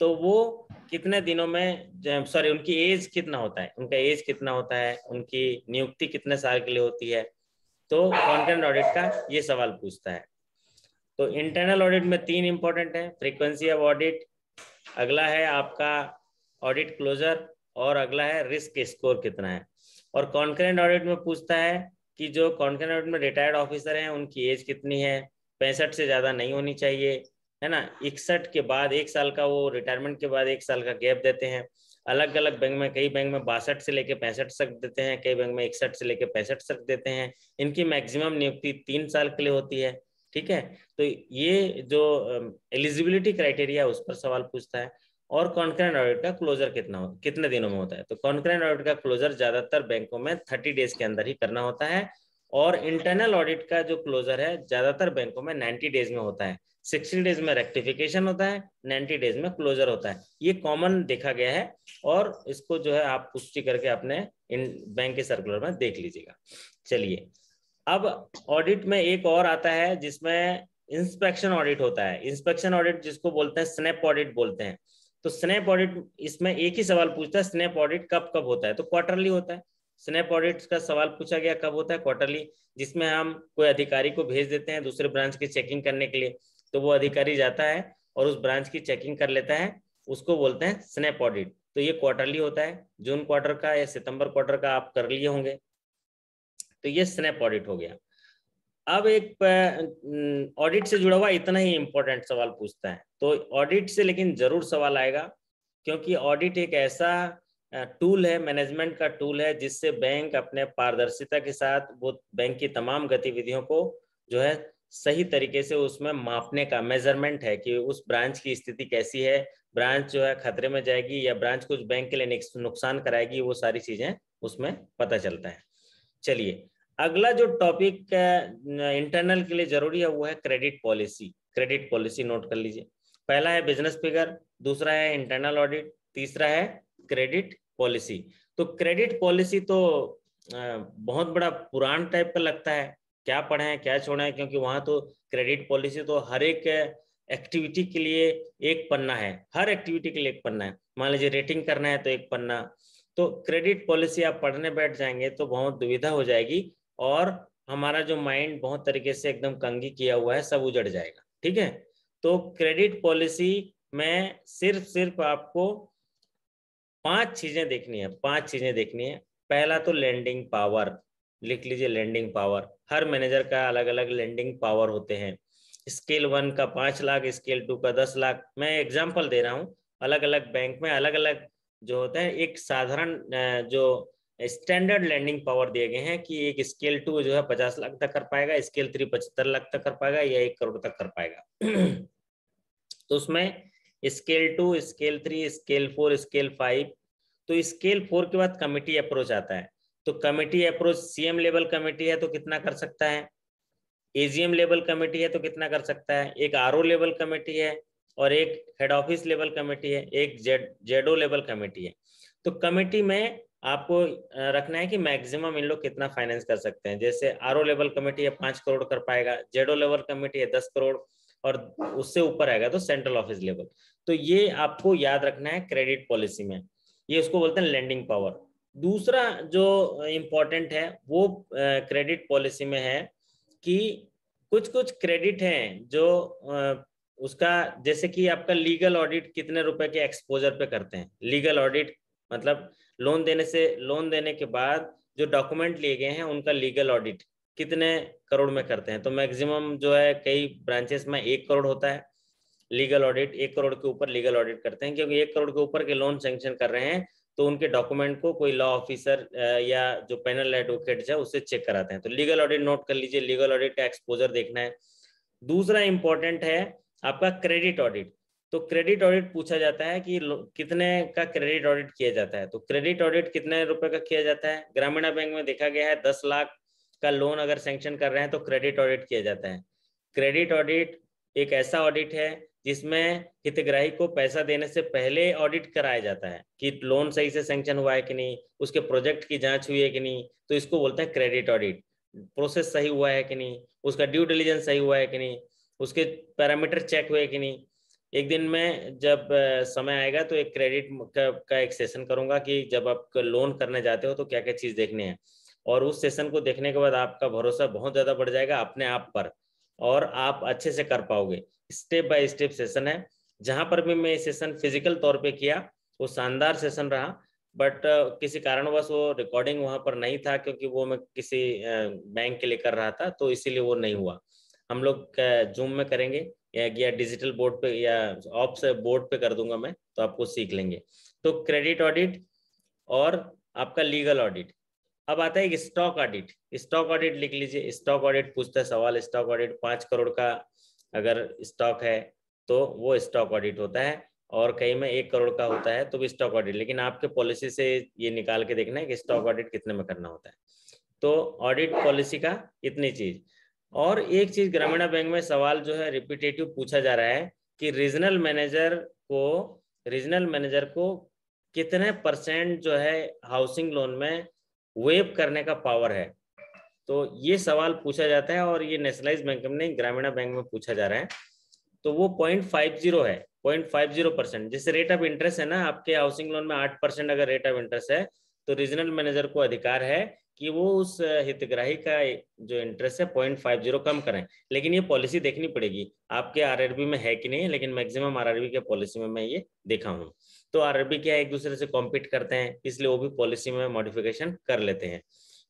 Speaker 1: तो वो कितने दिनों में, सॉरी उनकी एज कितना होता है, उनका एज कितना होता है, उनकी नियुक्ति कितने साल के लिए होती है, तो कॉन्करेंट ऑडिट का ये सवाल पूछता है। तो इंटरनल ऑडिट में 3 इंपॉर्टेंट है, फ्रीक्वेंसी ऑफ ऑडिट, अगला है आपका ऑडिट क्लोजर, और अगला है रिस्क स्कोर कितना है। और कॉन्करेंट ऑडिट में पूछता है कि जो कॉन्करेंट ऑडिट में रिटायर्ड ऑफिसर हैं उनकी एज कितनी है, 65 से ज्यादा नहीं होनी चाहिए, है ना। 61 के बाद 1 साल का, वो रिटायरमेंट के बाद 1 साल का गैप देते हैं। अलग अलग बैंक में, कई बैंक में 62 से लेके 65 तक देते हैं, कई बैंक में 61 से लेके 65 तक देते हैं। इनकी मैक्सिमम नियुक्ति 3 साल के लिए होती है, ठीक है। तो ये जो एलिजिबिलिटी क्राइटेरिया उस पर सवाल पूछता है। और कॉन्करेंट ऑडिट का क्लोजर कितने दिनों में होता है, तो कॉन्करेंट ऑडिट का क्लोजर ज्यादातर बैंकों में 30 डेज के अंदर ही करना होता है। और इंटरनल ऑडिट का जो क्लोजर है ज्यादातर बैंकों में 90 डेज में होता है। 60 डेज में रेक्टिफिकेशन होता है, 90 डेज में क्लोजर होता है। ये कॉमन देखा गया है, और इसको जो है आप पुष्टि करके अपने इन बैंक के सर्कुलर में देख लीजिएगा। चलिए, अब ऑडिट में एक और आता है जिसमें इंस्पेक्शन ऑडिट होता है। इंस्पेक्शन ऑडिट जिसको बोलते हैं स्नैप ऑडिट बोलते हैं। तो स्नैप ऑडिट, इसमें एक ही सवाल पूछता है, स्नैप ऑडिट कब कब होता है, तो क्वार्टरली होता है। स्नैप ऑडिट का सवाल पूछा गया कब होता है, क्वार्टरली, जिसमें हम कोई अधिकारी को भेज देते हैं दूसरे ब्रांच की चेकिंग करने के लिए। तो वो अधिकारी जाता है और उस ब्रांच की चेकिंग कर लेता है, उसको बोलते हैं स्नैप ऑडिट। तो ये क्वार्टरली होता है, जून क्वार्टर का या सितंबर क्वार्टर का आप कर लिए होंगे। तो ये स्नैप ऑडिट हो गया। अब एक ऑडिट से जुड़ा हुआ इतना ही इंपॉर्टेंट सवाल पूछता है, तो ऑडिट से लेकिन जरूर सवाल आएगा, क्योंकि ऑडिट एक ऐसा टूल है, मैनेजमेंट का टूल है, जिससे बैंक अपने पारदर्शिता के साथ वो बैंक की तमाम गतिविधियों को जो है सही तरीके से उसमें मापने का मेजरमेंट है कि उस ब्रांच की स्थिति कैसी है, ब्रांच जो है खतरे में जाएगी या ब्रांच कुछ बैंक के लिए नुकसान कराएगी, वो सारी चीजें उसमें पता चलता है। चलिए, अगला जो टॉपिक इंटरनल के लिए जरूरी है वो है credit policy. Credit policy note कर लीजिए। पहला है बिजनेस फिगर, दूसरा है इंटरनल ऑडिट, तीसरा है क्रेडिट पॉलिसी। तो क्रेडिट पॉलिसी तो बहुत बड़ा पुरान टाइप का लगता है, क्या पढ़े हैं क्या छोड़े हैं, क्योंकि वहां तो क्रेडिट पॉलिसी तो हर एक एक्टिविटी के लिए एक पन्ना है, हर एक्टिविटी के लिए एक पन्ना है। मान लीजिए रेटिंग करना है तो एक पन्ना। तो क्रेडिट पॉलिसी आप पढ़ने बैठ जाएंगे तो बहुत दुविधा हो जाएगी, और हमारा जो माइंड बहुत तरीके से एकदम कंगी किया हुआ है सब उजड़ जाएगा, ठीक है। तो क्रेडिट पॉलिसी में सिर्फ आपको 5 चीजें देखनी है, 5 चीजें देखनी है। पहला तो लेंडिंग पावर, लिख लीजिए लेंडिंग पावर। हर मैनेजर का अलग अलग लेंडिंग पावर होते हैं। स्केल 1 का 5 लाख, स्केल 2 का 10 लाख। मैं एग्जाम्पल दे रहा हूँ, अलग अलग बैंक में अलग अलग जो होता है। एक साधारण जो स्टैंडर्ड लैंडिंग पावर दिए गए हैं कि एक स्केल 2 जो है 50 लाख तक कर पाएगा, स्केल 3 75 लाख तक कर पाएगा, या 1 करोड़ तक कर पाएगा। तो उसमें स्केल 2, स्केल 3, स्केल 4, स्केल 5। तो स्केल 4 के बाद कमिटी अप्रोच आता है। तो committee approach, CM level committee है तो कितना कर सकता है, एजीएम लेवल कमेटी है तो कितना कर सकता है, एक आरओ लेवल कमेटी है, और एक हेड ऑफिस लेवल कमेटी है, एक जेडओ लेवल कमेटी है। तो कमेटी में आपको रखना है कि मैक्सिमम इन लोग कितना फाइनेंस कर सकते हैं। जैसे आरओ लेवल कमेटी है 5 करोड़ कर पाएगा, जेडओ लेवल कमेटी है 10 करोड़, और उससे ऊपर आएगा तो सेंट्रल ऑफिस लेवल। तो ये आपको याद रखना है क्रेडिट पॉलिसी में, ये उसको बोलते हैं लेंडिंग पावर। दूसरा जो इम्पोर्टेंट है वो क्रेडिट पॉलिसी में है कि कुछ कुछ क्रेडिट हैं जो उसका, जैसे कि आपका लीगल ऑडिट कितने रुपए के एक्सपोजर पे करते हैं। लीगल ऑडिट मतलब लोन देने के बाद जो डॉक्यूमेंट लिए गए हैं उनका लीगल ऑडिट कितने करोड़ में करते हैं। तो मैक्सिमम जो है कई ब्रांचेस में 1 करोड़ होता है लीगल ऑडिट, 1 करोड़ के ऊपर लीगल ऑडिट करते हैं, क्योंकि 1 करोड़ के ऊपर के लोन सैंक्शन कर रहे हैं तो उनके डॉक्यूमेंट को कोई लॉ ऑफिसर या जो पैनल एडवोकेट है उससे चेक कराते हैं। तो लीगल ऑडिट नोट कर लीजिए, लीगल ऑडिट का एक्सपोजर देखना है। दूसरा इंपॉर्टेंट है आपका क्रेडिट ऑडिट। तो क्रेडिट ऑडिट पूछा जाता है कि कितने का क्रेडिट ऑडिट किया जाता है। तो क्रेडिट ऑडिट कितने रुपए का किया जाता है, ग्रामीण बैंक में देखा गया है 10 लाख का लोन अगर सैंक्शन कर रहे हैं तो क्रेडिट ऑडिट किया जाता है। क्रेडिट ऑडिट एक ऐसा ऑडिट है जिसमें हितग्राही को पैसा देने से पहले ऑडिट कराया जाता है कि लोन सही से सैंक्शन हुआ है कि नहीं, उसके प्रोजेक्ट की जांच हुई है कि नहीं। तो इसको बोलते हैं क्रेडिट ऑडिट। प्रोसेस सही हुआ है कि नहीं, उसका ड्यू डिलीजेंस सही हुआ है कि नहीं, उसके पैरामीटर चेक हुए कि नहीं, एक दिन में जब समय आएगा तो एक क्रेडिट का एक सेशन करूंगा कि जब आप लोन करने जाते हो तो क्या क्या चीज़ देखनी है, और उस सेशन को देखने के बाद आपका भरोसा बहुत ज़्यादा बढ़ जाएगा अपने आप पर, और आप अच्छे से कर पाओगे। स्टेप बाय स्टेप सेशन है। जहाँ पर भी मैं ये सेशन फिजिकल तौर पे किया वो शानदार सेशन रहा, बट किसी कारणवश वो रिकॉर्डिंग वहाँ पर नहीं था, क्योंकि वो मैं किसी बैंक के लिए कर रहा था, तो इसीलिए वो नहीं हुआ। हम लोग जूम में करेंगे या डिजिटल बोर्ड पे या ऑफ से बोर्ड पे कर दूंगा मैं, तो आपको सीख लेंगे। तो क्रेडिट ऑडिट और आपका लीगल ऑडिट। अब आता है एक स्टॉक ऑडिट। स्टॉक ऑडिट लिख लीजिए। स्टॉक ऑडिट पूछता है सवाल। स्टॉक ऑडिट 5 करोड़ का अगर स्टॉक है तो वो स्टॉक ऑडिट होता है, और कहीं में 1 करोड़ का होता है तो भी स्टॉक ऑडिट, लेकिन आपके पॉलिसी से ये निकाल के देखना है कि स्टॉक ऑडिट कितने में करना होता है। तो ऑडिट पॉलिसी का इतनी चीज। और एक चीज ग्रामीण बैंक में सवाल जो है रिपीटेटिव पूछा जा रहा है कि रीजनल मैनेजर को कितने % जो है हाउसिंग लोन में वेव करने का पावर है। तो ये सवाल पूछा जाता है, और ये नेशनलाइज बैंक में नहीं, ग्रामीण बैंक में पूछा जा रहा है। तो वो 0.50 है, 0.50%। जैसे रेट ऑफ इंटरेस्ट है ना, आपके हाउसिंग लोन में 8% अगर रेट ऑफ इंटरेस्ट है, तो रीजनल मैनेजर को अधिकार है कि वो उस हितग्राही का जो इंटरेस्ट है 0.50 कम करें। लेकिन ये पॉलिसी देखनी पड़ेगी आपके आरआरबी में है कि नहीं, लेकिन मैक्सिमम आरआरबी के पॉलिसी में मैं ये देखा हूँ। तो आरआरबी क्या एक दूसरे से कॉम्पीट करते हैं, इसलिए वो भी पॉलिसी में मॉडिफिकेशन कर लेते हैं।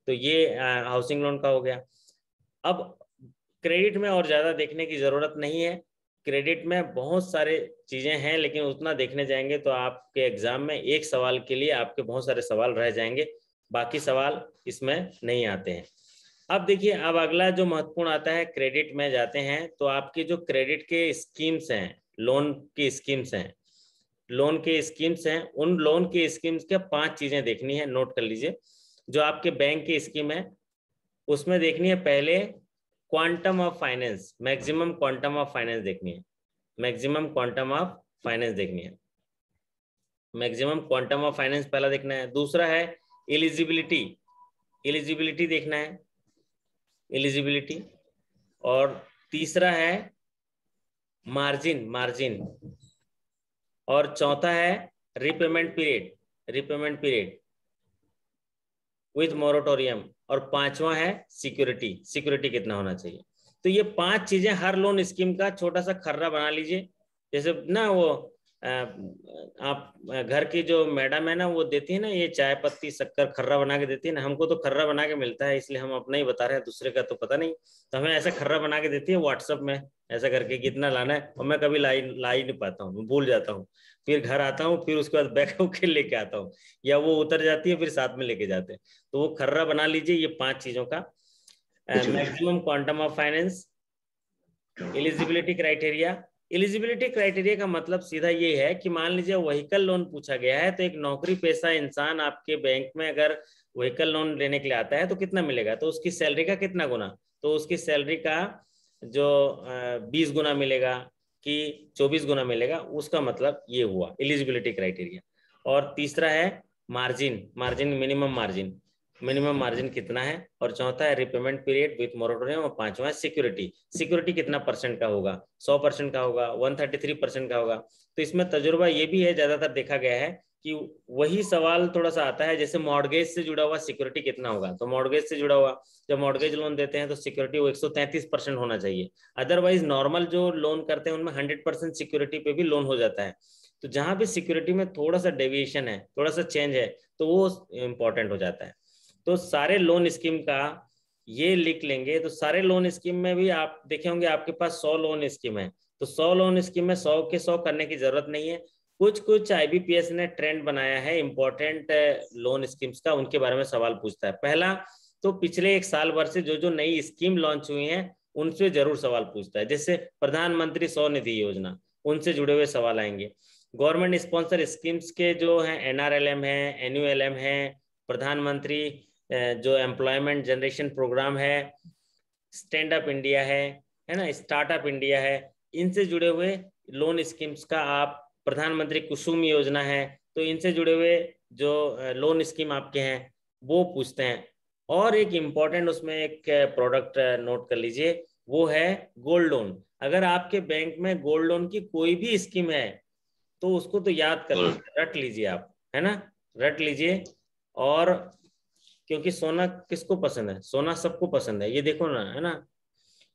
Speaker 1: तो ये हाउसिंग लोन का हो गया। अब क्रेडिट में और ज़्यादा देखने की ज़रूरत नहीं है। क्रेडिट में बहुत सारे चीज़ें हैं, लेकिन उतना देखने जाएंगे तो आपके एग्जाम में एक सवाल के लिए आपके बहुत सारे सवाल रह जाएंगे, बाकी सवाल इसमें नहीं आते हैं। अब देखिए, अब अगला जो महत्वपूर्ण आता है, क्रेडिट में जाते हैं तो आपकी जो क्रेडिट के स्कीम्स हैं, लोन की स्कीम्स हैं, उन लोन की स्कीम्स के 5 चीज़ें देखनी है, नोट कर लीजिए। जो आपके बैंक की स्कीम है उसमें देखनी है पहले quantum of finance, maximum quantum of finance देखनी है। मैक्सिमम क्वांटम ऑफ फाइनेंस देखनी है। मैक्सिमम क्वांटम ऑफ फाइनेंस पहला देखना है। दूसरा है एलिजिबिलिटी, एलिजिबिलिटी देखना है, एलिजिबिलिटी। और तीसरा है मार्जिन, मार्जिन। और चौथा है repayment period, repayment period with moratorium. और पांचवा है सिक्योरिटी, सिक्योरिटी कितना होना चाहिए। तो ये 5 चीजें हर लोन स्कीम का छोटा सा खर्रा बना लीजिए। जैसे ना वो आप घर की जो मैडम है ना, वो देती है ना ये चाय पत्ती शक्कर खर्रा बना के देती है ना, हमको तो खर्रा बना के मिलता है, इसलिए हम अपना ही बता रहे हैं, दूसरे का तो पता नहीं। तो हमें ऐसा खर्रा बना के देती है व्हाट्सएप में, ऐसा करके कितना लाना है, और मैं कभी ला ही नहीं पाता हूँ, भूल जाता हूँ। फिर घर आता हूँ, फिर उसके बाद बैग होके लेके आता हूँ, या वो उतर जाती है फिर साथ में लेके जाते हैं। तो वो खर्रा बना लीजिए ये 5 चीजों का। Maximum quantum of finance, eligibility criteria. Eligibility criteria का मतलब सीधा ये है कि मान लीजिए व्हीकल लोन पूछा गया है, तो एक नौकरी पेशा इंसान आपके बैंक में अगर व्हीकल लोन लेने के लिए आता है तो कितना मिलेगा, तो उसकी सैलरी का कितना गुना, तो उसकी सैलरी का जो 20 गुना मिलेगा कि 24 गुना मिलेगा, उसका मतलब ये हुआ एलिजिबिलिटी क्राइटेरिया। और तीसरा है margin, margin minimum margin, minimum margin कितना है। और चौथा है रिपेमेंट पीरियड विथ मोरेटोरियम। और पांचवा है सिक्योरिटी, सिक्योरिटी कितना % का होगा, 100% का होगा, 133% का होगा। तो इसमें तजुर्बा ये भी है, ज्यादातर देखा गया है कि वही सवाल थोड़ा सा आता है, जैसे मॉर्गेज से जुड़ा हुआ सिक्योरिटी कितना होगा, तो मॉर्गेज से जुड़ा हुआ जब मॉर्गेज लोन देते हैं तो सिक्योरिटी वो 133% होना चाहिए। अदरवाइज नॉर्मल जो लोन करते हैं उनमें 100% सिक्योरिटी पे भी लोन हो जाता है। तो जहां भी सिक्योरिटी में थोड़ा सा डेविएशन है, थोड़ा सा चेंज है, तो वो इंपॉर्टेंट हो जाता है। तो सारे लोन स्कीम का ये लिख लेंगे, तो सारे लोन स्कीम में भी आप देखे होंगे आपके पास 100 लोन स्कीम है, तो 100 लोन स्कीम में 100 के 100 करने की जरूरत नहीं है। कुछ कुछ आईबीपीएस ने ट्रेंड बनाया है इंपॉर्टेंट लोन स्कीम्स का, उनके बारे में सवाल पूछता है। पहला तो पिछले 1 साल भर से जो जो नई स्कीम लॉन्च हुई है उनसे जरूर सवाल पूछता है, जैसे प्रधानमंत्री स्वनिधि योजना, उनसे जुड़े हुए सवाल आएंगे। गवर्नमेंट स्पॉन्सर स्कीम्स के जो है एनआरएलएम है, एनयूएलएम है, प्रधानमंत्री जो एम्प्लॉयमेंट जनरेशन प्रोग्राम है, स्टैंड अप इंडिया है ना, स्टार्टअप इंडिया है, इनसे जुड़े हुए लोन स्कीम्स का आप, प्रधानमंत्री कुसुम योजना है, तो इनसे जुड़े हुए जो लोन स्कीम आपके हैं वो पूछते हैं। और एक इम्पॉर्टेंट उसमें एक प्रोडक्ट नोट कर लीजिए, वो है गोल्ड लोन। अगर आपके बैंक में गोल्ड लोन की कोई भी स्कीम है तो उसको तो याद कर लीजिए, रट लीजिए आप, है ना, रट लीजिए। और क्योंकि सोना किसको पसंद है, सोना सबको पसंद है, ये देखो ना, है ना।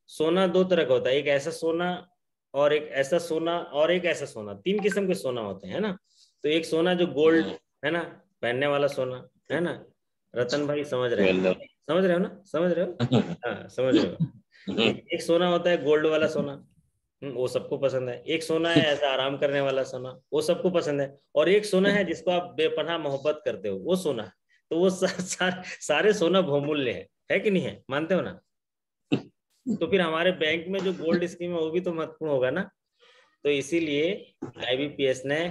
Speaker 1: सोना दो तरह का होता है, एक ऐसा सोना और एक ऐसा सोना और एक ऐसा सोना, तीन किस्म के सोना होते हैं, है ना। तो एक सोना जो गोल्ड, है ना, पहनने वाला सोना, है ना। रतन भाई समझ रहे हैं, समझ रहे हो ना, समझ रहे हो, हाँ समझ रहे हो। एक सोना होता है गोल्ड वाला सोना, वो सबको पसंद है। एक सोना है ऐसा आराम करने वाला सोना, वो सबको पसंद है। और एक सोना है जिसको आप बेपनाह मोहब्बत करते हो, वो सोना। तो वो सारे सोना बहुमूल्य है कि नहीं है, मानते हो ना। तो फिर हमारे बैंक में जो गोल्ड स्कीम है वो भी तो महत्वपूर्ण होगा ना। तो इसीलिए आईबीपीएस ने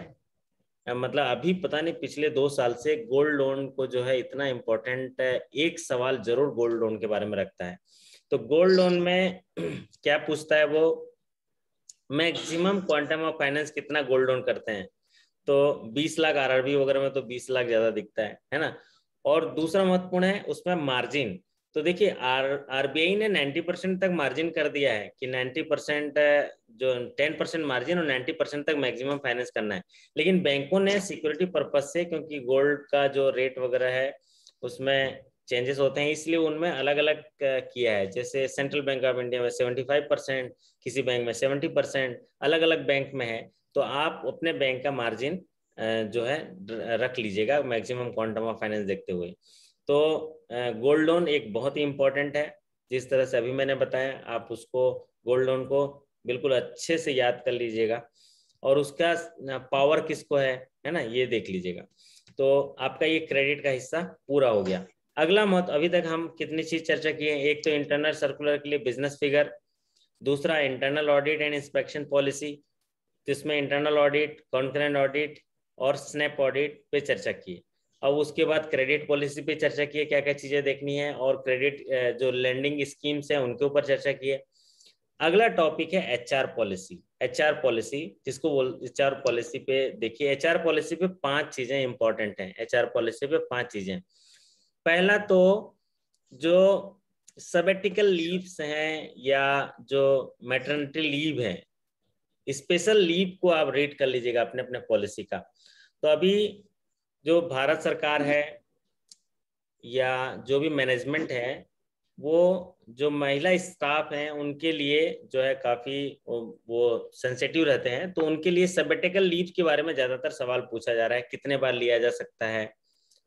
Speaker 1: मतलब अभी पता नहीं पिछले 2 साल से गोल्ड लोन को जो है इतना इम्पोर्टेंट, एक सवाल जरूर गोल्ड लोन के बारे में रखता है। तो गोल्ड लोन में क्या पूछता है वो, मैक्सिमम क्वांटम ऑफ फाइनेंस कितना गोल्ड लोन करते हैं। तो 20 लाख, आरआरबी वगैरह में तो 20 लाख ज्यादा दिखता है ना। और दूसरा महत्वपूर्ण है उसमें मार्जिन। तो देखिए आरबीआई ने 90% तक मार्जिन कर दिया है कि 90% जो 10% मार्जिन और 90% तक मैक्सिमम फाइनेंस करना है। लेकिन बैंकों ने सिक्योरिटी पर्पज से, क्योंकि गोल्ड का जो रेट वगैरह है उसमें चेंजेस होते हैं, इसलिए उनमें अलग अलग किया है। जैसे सेंट्रल बैंक ऑफ इंडिया में 75%, किसी बैंक में 70%, अलग अलग बैंक में है। तो आप अपने बैंक का मार्जिन जो है रख लीजिएगा मैक्सिमम क्वांटम ऑफ फाइनेंस देखते हुए। तो गोल्ड लोन एक बहुत ही इंपॉर्टेंट है, जिस तरह से अभी मैंने बताया, आप उसको गोल्ड लोन को बिल्कुल अच्छे से याद कर लीजिएगा। और उसका पावर किसको है ना, ये देख लीजिएगा। तो आपका ये क्रेडिट का हिस्सा पूरा हो गया। अगला मत, अभी तक हम कितनी चीज चर्चा की है, एक तो इंटरनल सर्कुलर के लिए बिजनेस फिगर, दूसरा internal audit and inspection policy, जिसमें इंटरनल ऑडिट, कॉन्करेंट ऑडिट और स्नैप ऑडिट पे चर्चा की। अब उसके बाद क्रेडिट पॉलिसी पे चर्चा की है, क्या क्या चीजें देखनी है, और क्रेडिट जो लेंडिंग स्कीम्स है उनके ऊपर चर्चा की है। अगला टॉपिक है एचआर पॉलिसी। एचआर पॉलिसी जिसको बोल, एचआर पॉलिसी पे देखिए, एचआर पॉलिसी पे 5 चीजें इंपॉर्टेंट हैं। एचआर पॉलिसी पे 5 चीजें। पहला तो जो सबेटिकल लीव्स हैं या जो मैटरनिटी लीव है, स्पेशल लीव को आप रीड कर लीजिएगा अपने अपने पॉलिसी का। तो अभी जो भारत सरकार है या जो भी मैनेजमेंट है, वो जो महिला स्टाफ हैं उनके लिए जो है काफी वो सेंसिटिव रहते हैं। तो उनके लिए सबेटिकल लीव के बारे में ज्यादातर सवाल पूछा जा रहा है, कितने बार लिया जा सकता है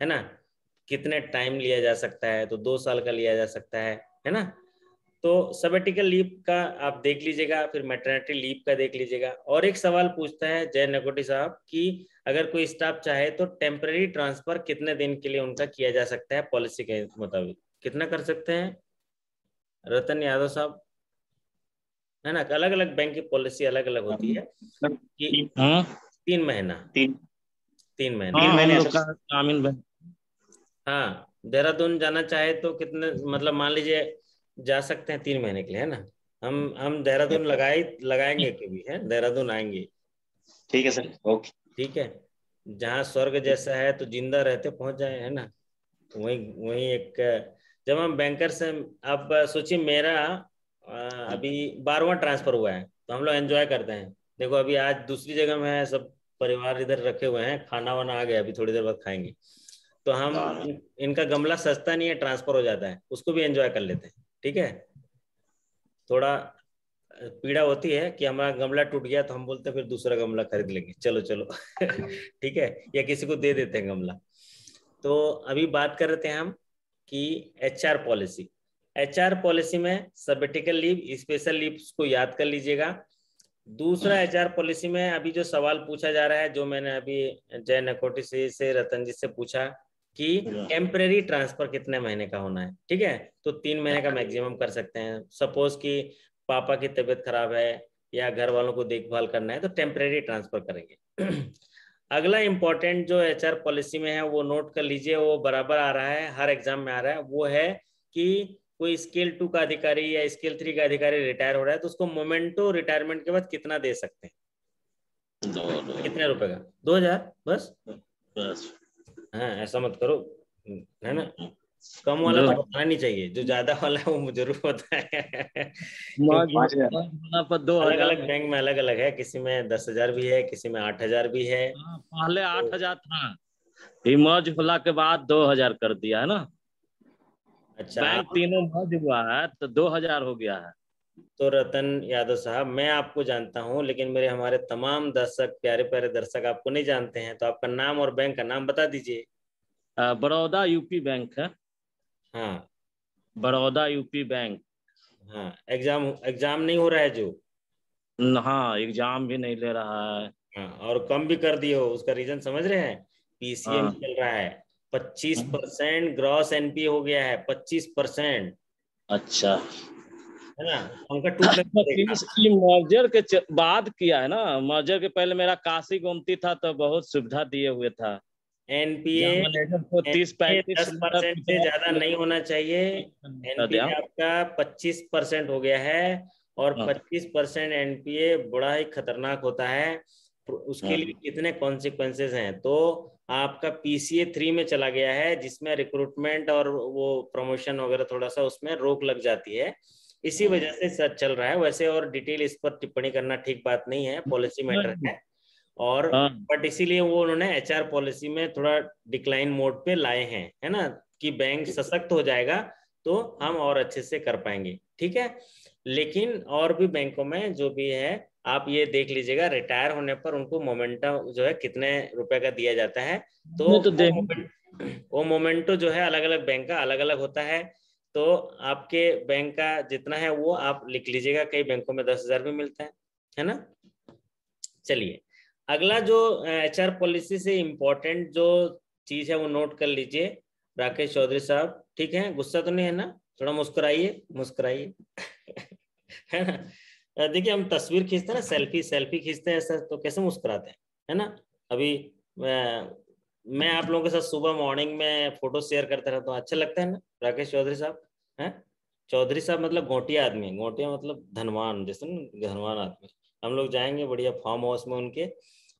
Speaker 1: ना, कितने टाइम लिया जा सकता है। तो 2 साल का लिया जा सकता है ना। तो सबेटिकल लीव का आप देख लीजिएगा, फिर मैटरनिटी लीव का देख लीजिएगा। और एक सवाल पूछता है जय नकोटी साहब कि अगर कोई स्टाफ चाहे तो टेम्पररी ट्रांसफर कितने दिन के लिए उनका किया जा सकता है पॉलिसी के मुताबिक, कितना कर सकते हैं रतन यादव साहब, है ना। अलग अलग बैंक की पॉलिसी अलग अलग होती है कि 3 महीना, 3 महीना।
Speaker 3: 3 महीने
Speaker 1: हाँ, देहरादून जाना चाहे तो कितने, मतलब मान लीजिए जा सकते हैं 3 महीने के लिए, है ना। हम देहरादून लगाएंगे कभी, है देहरादून आएंगे।
Speaker 3: ठीक है सर, ओके।
Speaker 1: ठीक है, जहाँ स्वर्ग जैसा है तो जिंदा रहते पहुंच जाए, है ना। वही वही एक, जब हम बैंकर से, अब सोचिए मेरा अभी 12वां ट्रांसफर हुआ है, तो हम लोग एंजॉय करते हैं। देखो अभी आज दूसरी जगह में है, सब परिवार इधर रखे हुए हैं, खाना वाना आ गया, अभी थोड़ी देर बाद खाएंगे। तो हम इनका गमला सस्ता नहीं है, ट्रांसफर हो जाता है, उसको भी एंजॉय कर लेते हैं। ठीक है, थोड़ा पीड़ा होती है कि हमारा गमला टूट गया, तो हम बोलते हैं फिर दूसरा गमला खरीद लेंगे, चलो चलो ठीक है, या किसी को दे देते हैं गमला। तो अभी बात कर रहे थे हम कि एचआर पॉलिसी। एचआर पॉलिसी में सबेटिकल लीव, स्पेशल लीव को याद कर लीजिएगा। दूसरा एचआर पॉलिसी में अभी जो सवाल पूछा जा रहा है, जो मैंने अभी जय नकोटी से रतन जी से पूछा कि टेम्परेरी ट्रांसफर कितने महीने का होना है। ठीक है, तो 3 महीने का मैक्सिमम कर सकते हैं। सपोज कि पापा की तबीयत खराब है या घर वालों को देखभाल करना है तो टेम्परेरी ट्रांसफर करेंगे। अगला इंपॉर्टेंट जो एचआर पॉलिसी में है वो नोट कर लीजिए, वो बराबर आ रहा है, हर एग्जाम में आ रहा है। वो है कि कोई स्केल 2 का अधिकारी या स्केल 3 का अधिकारी रिटायर हो रहा है तो उसको मोमेंटो रिटायरमेंट के बाद कितना दे सकते हैं, कितने रुपए का, 2000 बस। हाँ, ऐसा मत करो, है ना। कम वाला तो
Speaker 4: जो
Speaker 1: बताना नहीं चाहिए, जो ज्यादा वाला है वो जरूर होता है।
Speaker 4: मौज
Speaker 1: क्योंकि
Speaker 4: वाला पर
Speaker 1: अलग
Speaker 4: 2000
Speaker 1: अलग बैंक में अलग अलग है, किसी में 10,000 भी है, किसी में 8,000 भी है।
Speaker 4: हाँ, पहले
Speaker 1: तो
Speaker 4: 8000 था, फिर मौज खुला के बाद 2000 कर दिया है ना।
Speaker 1: अच्छा,
Speaker 4: बैंक
Speaker 1: आप
Speaker 4: तीनों मौज हुआ है तो 2000 हो गया है।
Speaker 1: तो रतन यादव साहब, मैं आपको जानता हूं, लेकिन मेरे हमारे तमाम दर्शक, प्यारे प्यारे दर्शक आपको नहीं जानते हैं, तो आपका नाम और बैंक का नाम बता दीजिए।
Speaker 4: बड़ौदा यूपी बैंक है।
Speaker 1: हाँ
Speaker 4: बड़ौदा यूपी बैंक।
Speaker 1: हाँ, एग्जाम एग्जाम नहीं हो रहा है जो।
Speaker 4: हाँ, एग्जाम भी नहीं ले रहा है।
Speaker 1: हाँ, और कम भी कर दिए हो, उसका रीजन समझ रहे हैं? पीसीए में
Speaker 4: हाँ।
Speaker 1: चल रहा है, 25% ग्रॉस एनपी हो गया है, 25%।
Speaker 4: अच्छा।
Speaker 1: है ना? पंखा टूट
Speaker 4: तो
Speaker 1: लगेगा।
Speaker 4: इसकी मर्जर के बाद किया है ना। मर्जर के पहले मेरा काशी गोमती था तो बहुत सुविधा दिए हुए था।
Speaker 1: एनपीए,
Speaker 4: जहाँ मैनेजर को 30-35 लीटर
Speaker 1: 10% से
Speaker 4: 50
Speaker 1: ज्यादा नहीं होना चाहिए। एनपीए आपका 25% हो गया है, और
Speaker 4: हाँ।
Speaker 1: 25% एनपीए बड़ा ही खतरनाक होता है। उसके
Speaker 4: हाँ।
Speaker 1: लिए कितने कॉन्सिक्वेंसेस हैं, तो आपका पीसीए 3 में चला गया है, जिसमें रिक्रूटमेंट और वो प्रमोशन वगैरह थोड़ा सा उसमें रोक लग जाती है। इसी वजह से सर चल रहा है। वैसे और डिटेल इस पर टिप्पणी करना ठीक बात नहीं है, पॉलिसी मैटर है। और
Speaker 4: हाँ।
Speaker 1: बट इसीलिए वो उन्होंने एचआर पॉलिसी में थोड़ा डिक्लाइन मोड पे लाए हैं, है ना, कि बैंक सशक्त हो जाएगा तो हम और अच्छे से कर पाएंगे, ठीक है। लेकिन और भी बैंकों में जो भी है, आप ये देख लीजिएगा, रिटायर होने पर उनको मोमेंटम जो है कितने रुपए का दिया जाता है। तो
Speaker 4: नहीं तो
Speaker 1: वो मोमेंटो जो है अलग अलग बैंक का अलग अलग होता है। तो आपके बैंक का जितना है वो आप लिख लीजिएगा, कई बैंकों में 10,000 भी मिलता है ना। चलिए, अगला जो एचआर पॉलिसी से इम्पोर्टेंट जो चीज है वो नोट कर लीजिए। राकेश चौधरी साहब, ठीक है, गुस्सा तो नहीं है ना? थोड़ा मुस्कुराइए, मुस्कुराइए। है ना? देखिए, हम तस्वीर खींचते हैं ना, सेल्फी सेल्फी खींचते हैं ऐसा, तो कैसे मुस्कुराते हैं, है ना। अभी मैं आप लोगों के साथ सुबह मॉर्निंग में फोटो शेयर करता रहता हूँ, अच्छा लगता है ना राकेश चौधरी साहब? हैं? चौधरी साहब मतलब गोटिया आदमी, गोटिया मतलब धनवान, जैसे ना धनवान आदमी। हम लोग जाएंगे बढ़िया फार्म हाउस में उनके,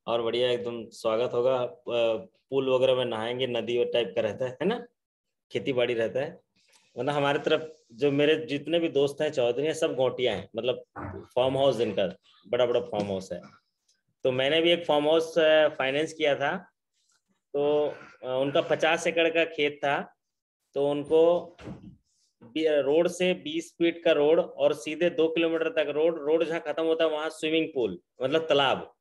Speaker 1: और बढ़िया एकदम स्वागत होगा, पूल वगैरह में नहाएंगे, नदी टाइप का रहता है ना, खेती बाड़ी रहता है। मतलब हमारे तरफ जो मेरे जितने भी दोस्त हैं चौधरी हैं, सब गोटियां हैं, मतलब फार्म हाउस जिनका बड़ा बड़ा फार्म हाउस है। तो मैंने भी एक फार्म हाउस फाइनेंस किया था। तो उनका 50 एकड़ का खेत था। तो उनको रोड से 20 फीट का रोड, और सीधे 2 किलोमीटर तक रोड, रोड जहाँ खत्म होता है वहां स्विमिंग पूल, मतलब तालाब,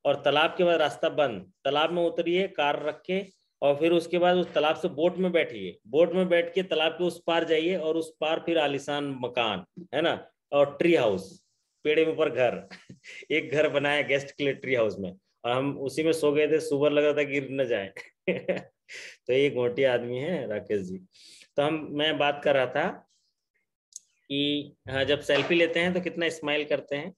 Speaker 1: और तालाब के बाद रास्ता बंद। तालाब में उतरिए कार रख के, और फिर उसके बाद उस तालाब से बोट में बैठिए, बोट में बैठ के तालाब के उस पार जाइए, और उस पार फिर आलीशान मकान, है ना, और ट्री हाउस, पेड़ के ऊपर घर। एक घर बनाया गेस्ट के लिए ट्री हाउस में, और हम उसी में सो गए थे, सुबह लग रहा था गिर न जाए। तो ये मोटी आदमी है राकेश जी। तो मैं बात कर रहा था कि हाँ, जब सेल्फी लेते हैं तो कितना स्माइल करते हैं,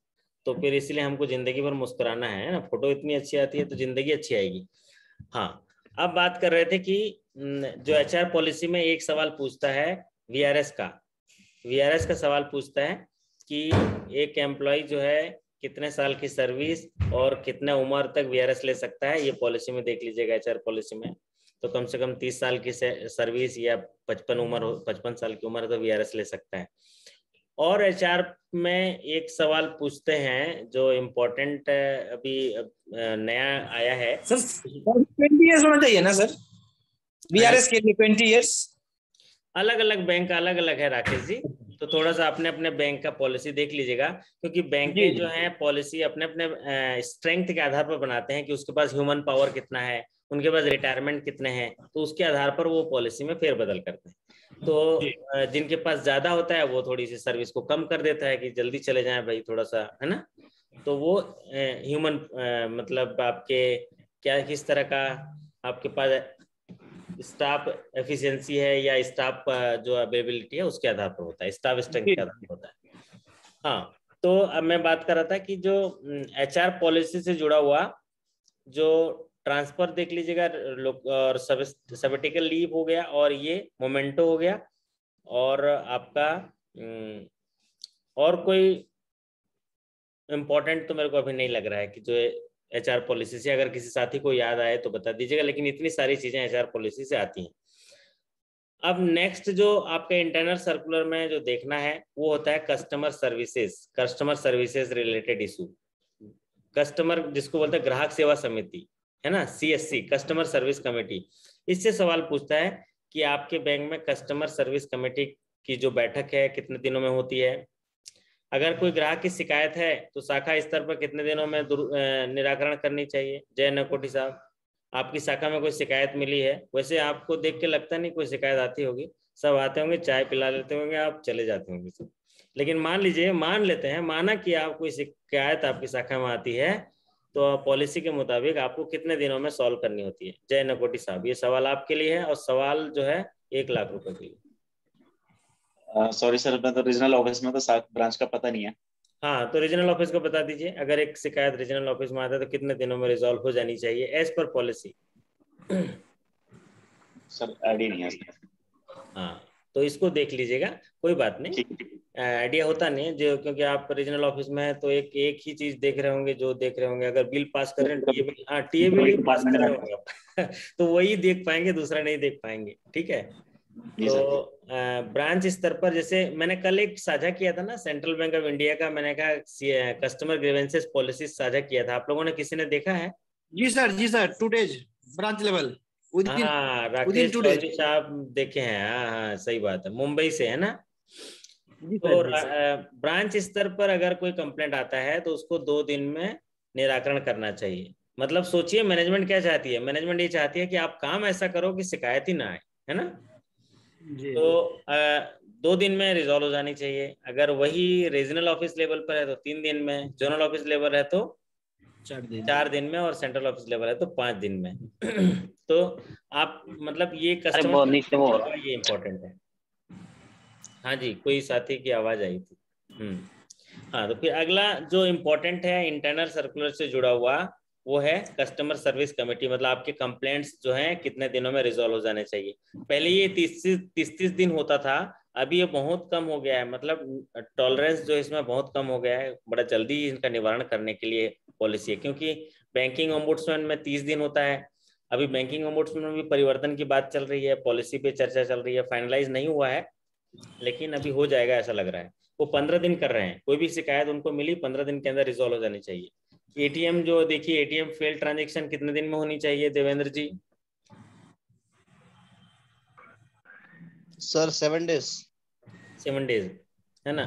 Speaker 1: तो फिर इसलिए हमको जिंदगी भर मुस्कुराना है ना, फोटो इतनी अच्छी आती है तो जिंदगी अच्छी आएगी। हाँ, अब बात कर रहे थे कि जो एचआर पॉलिसी में एक सवाल पूछता है वीआरएस का, वीआरएस का सवाल पूछता है कि एक एम्प्लॉय जो है कितने साल की सर्विस और कितने उम्र तक वीआरएस ले सकता है, ये पॉलिसी में देख लीजिएगा। एचआर पॉलिसी में तो कम से कम 30 साल की सर्विस या 55 साल की उम्र तो वीआरएस ले सकता है। और एचआर में एक सवाल पूछते हैं जो इम्पोर्टेंट अभी नया आया है
Speaker 5: सर 20 ईयर्स होना चाहिए ना सर, वीआरएस के लिए 20 ईयर्स।
Speaker 1: अलग अलग बैंक का अलग अलग है राकेश जी, तो थोड़ा सा अपने अपने बैंक का पॉलिसी देख लीजिएगा, क्योंकि बैंकें जो है पॉलिसी अपने अपने स्ट्रेंथ के आधार पर बनाते हैं कि उसके पास ह्यूमन पावर कितना है, उनके पास रिटायरमेंट कितने हैं, तो उसके आधार पर वो पॉलिसी में फेरबदल करते हैं। तो जिनके पास ज्यादा होता है वो थोड़ी सी सर्विस को कम कर देता है कि जल्दी चले जाएं भाई थोड़ा सा, है ना। तो वो ह्यूमन मतलब आपके क्या किस तरह का आपके पास स्टाफ एफिशिएंसी है या स्टाफ जो अवेलेबिलिटी है उसके आधार पर होता है, स्टाफ स्ट्रेंथ के आधार पर होता है। हाँ, तो अब मैं बात कर रहा था कि जो एचआर पॉलिसी से जुड़ा हुआ जो ट्रांसफर देख लीजिएगा, और सबेटिकल लीव हो गया, और ये मोमेंटो हो गया, और आपका और कोई इम्पोर्टेंट तो मेरे को अभी नहीं लग रहा है कि जो एचआर पॉलिसी से, अगर किसी साथी को याद आए तो बता दीजिएगा, लेकिन इतनी सारी चीजें एचआर पॉलिसी से आती हैं। अब नेक्स्ट जो आपके इंटरनल सर्कुलर में जो देखना है वो होता है customer services related issue. Customer जिसको बोलते हैं ग्राहक सेवा समिति, है ना, CSC, कस्टमर सर्विस कमेटी। इससे सवाल पूछता है कि आपके बैंक में कस्टमर सर्विस कमेटी की जो बैठक है कितने दिनों में होती है। अगर कोई ग्राहक की शिकायत है तो शाखा स्तर पर कितने दिनों में निराकरण करनी चाहिए। जय नकोटी साहब, आपकी शाखा में कोई शिकायत मिली है, वैसे आपको देख के लगता नहीं कोई शिकायत आती होगी, सब आते होंगे, चाय पिला लेते होंगे, आप चले जाते होंगे सब। लेकिन मान लीजिए, मान लेते हैं, माना कि आप कोई शिकायत आपकी शाखा में आती है, तो पॉलिसी के मुताबिक आपको कितने दिनों में सॉल्व करनी होती है। जय नकोटी साहब, ये सवाल आपके लिए है और सवाल जो है 1 लाख रुपए के लिए।
Speaker 3: सॉरी सर, मैं तो रीजनल ऑफिस में तो ब्रांच का पता नहीं है।
Speaker 1: हाँ, तो रीजनल ऑफिस को बता दीजिए, अगर एक शिकायत रीजनल ऑफिस में आता है तो कितने दिनों में रिजॉल्व हो जानी चाहिए as per policy.
Speaker 3: Sir ID नहीं है।
Speaker 1: हाँ, तो इसको देख लीजिएगा, कोई बात नहीं, आइडिया होता नहीं है जो, क्योंकि आप रीजनल ऑफिस में है तो एक ही चीज देख रहे होंगे, जो देख रहे होंगे, अगर बिल पास कर रहे हैं, टीए बिल पास कर रहे होंगे आप तो वही देख पाएंगे, दूसरा नहीं देख पाएंगे, ठीक है। तो ब्रांच स्तर पर, जैसे मैंने कल एक साझा किया था ना सेंट्रल बैंक ऑफ इंडिया का, मैंने कहा कस्टमर ग्रीवेंसेस पॉलिसी साझा किया था, आप लोगों ने किसी ने देखा है?
Speaker 5: जी सर, 2 days ब्रांच लेवल।
Speaker 1: हाँ, राकेश चौधरी साहब देखे हैं। हाँ हाँ, सही बात है, मुंबई से है ना। तो ब्रांच स्तर पर अगर कोई कंप्लेंट आता है तो उसको 2 दिन में निराकरण करना चाहिए। मतलब सोचिए मैनेजमेंट क्या चाहती है, मैनेजमेंट ये चाहती है कि आप काम ऐसा करो कि शिकायत ही ना आए, है ना। तो 2 दिन में रिजॉल्व हो जानी चाहिए। अगर वही रीजनल ऑफिस लेवल पर है तो 3 दिन में, जोनल ऑफिस लेवल है तो 4 दिन में, और सेंट्रल ऑफिस लेवल है तो 5 दिन में तो आप मतलब ये कस्टमर ये इम्पोर्टेंट है। हाँ जी, कोई साथी की आवाज आई थी। हाँ, तो फिर अगला जो इम्पोर्टेंट है इंटरनल सर्कुलर से जुड़ा हुआ, वो है कस्टमर सर्विस कमेटी। मतलब आपके कंप्लेंट्स जो हैं कितने दिनों में रिजॉल्व हो जाने चाहिए। पहले ये 30 दिन होता था, अभी ये बहुत कम हो गया है। मतलब टॉलरेंस जो इसमें बहुत कम हो गया है, बड़ा जल्दी इनका निवारण करने के लिए पॉलिसी है। क्योंकि बैंकिंग ओम्बुड्समैन में 30 दिन होता है, अभी बैंकिंग ओम्बुड्समैन में भी परिवर्तन की बात चल रही है, पॉलिसी पे चर्चा चल रही है, फाइनलाइज नहीं हुआ है, लेकिन अभी हो जाएगा ऐसा लग रहा है। वो 15 दिन कर रहे हैं, कोई भी शिकायत उनको मिली 15 दिन के अंदर रिजॉल्व हो जानी चाहिए। एटीएम जो देखिए, एटीएम फेल ट्रांजैक्शन कितने दिन में होनी चाहिए Devendra ji?
Speaker 6: Sir 7 days।
Speaker 1: 7 days है ना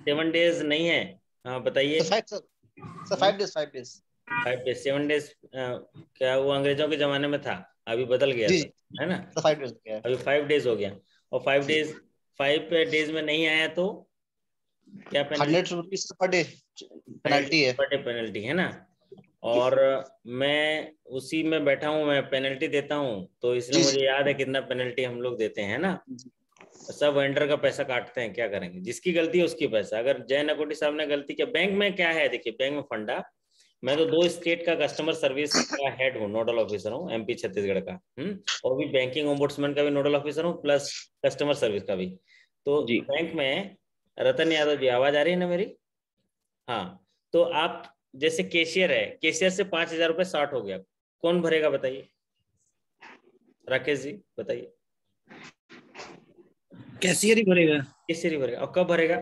Speaker 1: 7 days नहीं है? हाँ बताइए।
Speaker 6: 5 days 5 days
Speaker 1: 5 days 7 days क्या वो अंग्रेजों के जमाने में था, अभी बदल गया है ना।
Speaker 6: 5 days हो गया,
Speaker 1: अभी 5 days हो गया, और 5 days में नहीं आया तो क्या penalty?
Speaker 6: 100 rupees per day penalty है,
Speaker 1: पर डे पेनल्टी है ना। और मैं उसी में बैठा हूँ, मैं पेनल्टी देता हूँ, तो इसलिए मुझे याद है कितना पेनल्टी हम लोग देते हैं ना। सब वेंडर का पैसा काटते हैं, क्या करेंगे, जिसकी गलती है उसकी पैसा। अगर जय नकोटी साहब ने गलती किया, बैंक में क्या है देखिए, बैंक में फंडा, मैं तो 2 स्टेट का कस्टमर सर्विस का हेड हूँ, नोडल ऑफिसर हूँ, MP छत्तीसगढ़ का, और भी बैंकिंग ओम्बुड्समैन का भी नोडल ऑफिसर हूँ, प्लस कस्टमर सर्विस का भी। तो बैंक में रतन यादव जी, आवाज आ रही है ना मेरी? हाँ, तो आप जैसे कैशियर है, कैशियर से 5,000 रुपये शॉर्ट हो गया, कौन भरेगा बताइए? राकेश जी बताइए।
Speaker 5: कैशियर ही भरेगा।
Speaker 1: कैशियर ही भरेगा। और कब भरेगा?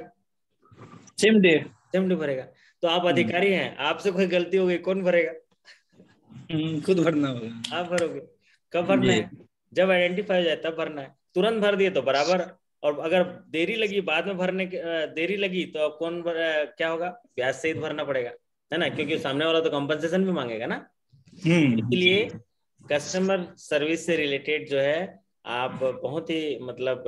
Speaker 5: सेम डे
Speaker 1: भरेगा। तो आप अधिकारी हैं, आपसे कोई गलती हो गई, कौन भरेगा?
Speaker 5: खुद भरना होगा।
Speaker 1: आप भरोगे। कब भरना है? जब आइडेंटिफाई हो जाए तब भरना है। तुरंत भर दिए तो बराबर, और अगर देरी लगी, बाद में भरने की देरी लगी तो कौन क्या होगा? ब्याज सहित भरना पड़ेगा, है ना, क्योंकि सामने वाला तो कंपनसेशन भी मांगेगा ना। इसलिए कस्टमर सर्विस से रिलेटेड जो है आप बहुत ही मतलब,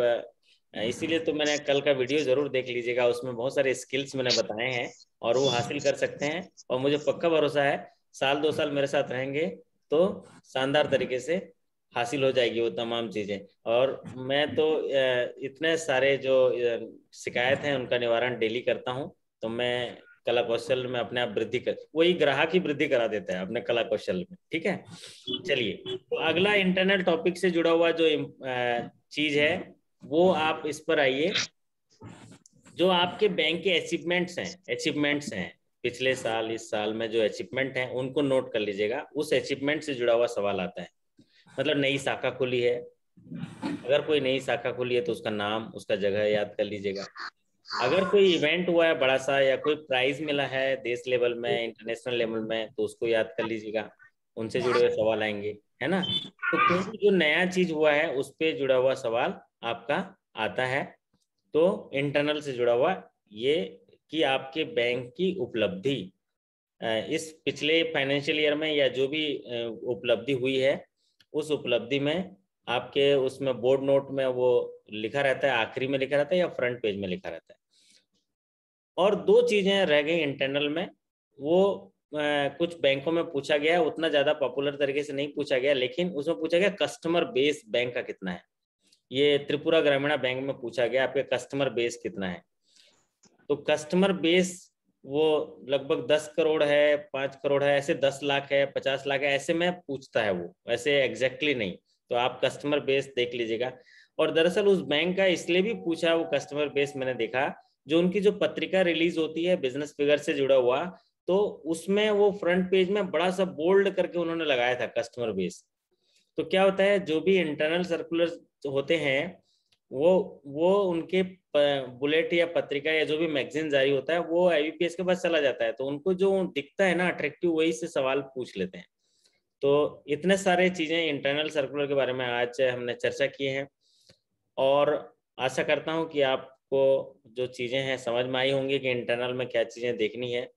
Speaker 1: इसीलिए तो मैंने कल का वीडियो जरूर देख लीजिएगा, उसमें बहुत सारे स्किल्स मैंने बताए हैं और वो हासिल कर सकते हैं। और मुझे पक्का भरोसा है 1-2 साल मेरे साथ रहेंगे तो शानदार तरीके से हासिल हो जाएगी वो तमाम चीजें। और मैं तो इतने सारे जो शिकायत हैं उनका निवारण डेली करता हूं, तो मैं कला कौशल में अपने आप वृद्धि कर, वही ग्राहक ही वृद्धि करा देता है अपने कला कौशल में, ठीक है। चलिए, तो अगला इंटरनल टॉपिक से जुड़ा हुआ जो चीज है वो आप इस पर आइए। जो आपके बैंक के अचीवमेंट्स हैं पिछले साल, इस साल में जो अचीवमेंट हैं उनको नोट कर लीजिएगा। उस अचीवमेंट से जुड़ा हुआ सवाल आता है। मतलब नई शाखा खुली है, अगर कोई नई शाखा खुली है तो उसका नाम, उसका जगह याद कर लीजिएगा। अगर कोई इवेंट हुआ है बड़ा सा या कोई प्राइज मिला है देश लेवल में, इंटरनेशनल लेवल में, तो उसको याद कर लीजिएगा। उनसे जुड़े हुए सवाल आएंगे, है ना। तो कोई भी जो नया चीज हुआ है उस पर जुड़ा हुआ सवाल आपका आता है। तो इंटरनल से जुड़ा हुआ ये कि आपके बैंक की उपलब्धि इस पिछले फाइनेंशियल ईयर में या जो भी उपलब्धि हुई है, उस उपलब्धि में आपके उसमें बोर्ड नोट में वो लिखा रहता है, आखिरी में लिखा रहता है या फ्रंट पेज में लिखा रहता है। और दो चीजें रह गई इंटरनल में, वो कुछ बैंकों में पूछा गया, उतना ज्यादा पॉपुलर तरीके से नहीं पूछा गया, लेकिन उसमें पूछा गया कस्टमर बेस बैंक का कितना है। ये त्रिपुरा ग्रामीण बैंक में पूछा गया आपके कस्टमर बेस कितना है। तो कस्टमर बेस वो लगभग 10 करोड़ है, 5 करोड़ है, ऐसे 10 लाख है, 50 लाख है, ऐसे में पूछता है वो, वैसे एग्जैक्टली नहीं। तो आप कस्टमर बेस देख लीजिएगा। और दरअसल उस बैंक का इसलिए भी पूछा वो कस्टमर बेस, मैंने देखा जो उनकी जो पत्रिका रिलीज होती है बिजनेस फिगर से जुड़ा हुआ, तो उसमें वो फ्रंट पेज में बड़ा सा बोल्ड करके उन्होंने लगाया था कस्टमर बेस। तो क्या होता है, जो भी इंटरनल सर्कुलर होते हैं वो उनके बुलेट या पत्रिका या जो भी मैगजीन जारी होता है वो आईबीपीएस के पास चला जाता है, तो उनको जो दिखता है ना अट्रैक्टिव, वही से सवाल पूछ लेते हैं। तो इतने सारे चीजें इंटरनल सर्कुलर के बारे में आज हमने चर्चा की हैं, और आशा करता हूं कि आपको जो चीजें हैं समझ में आई होंगी कि इंटरनल में क्या चीजें देखनी है।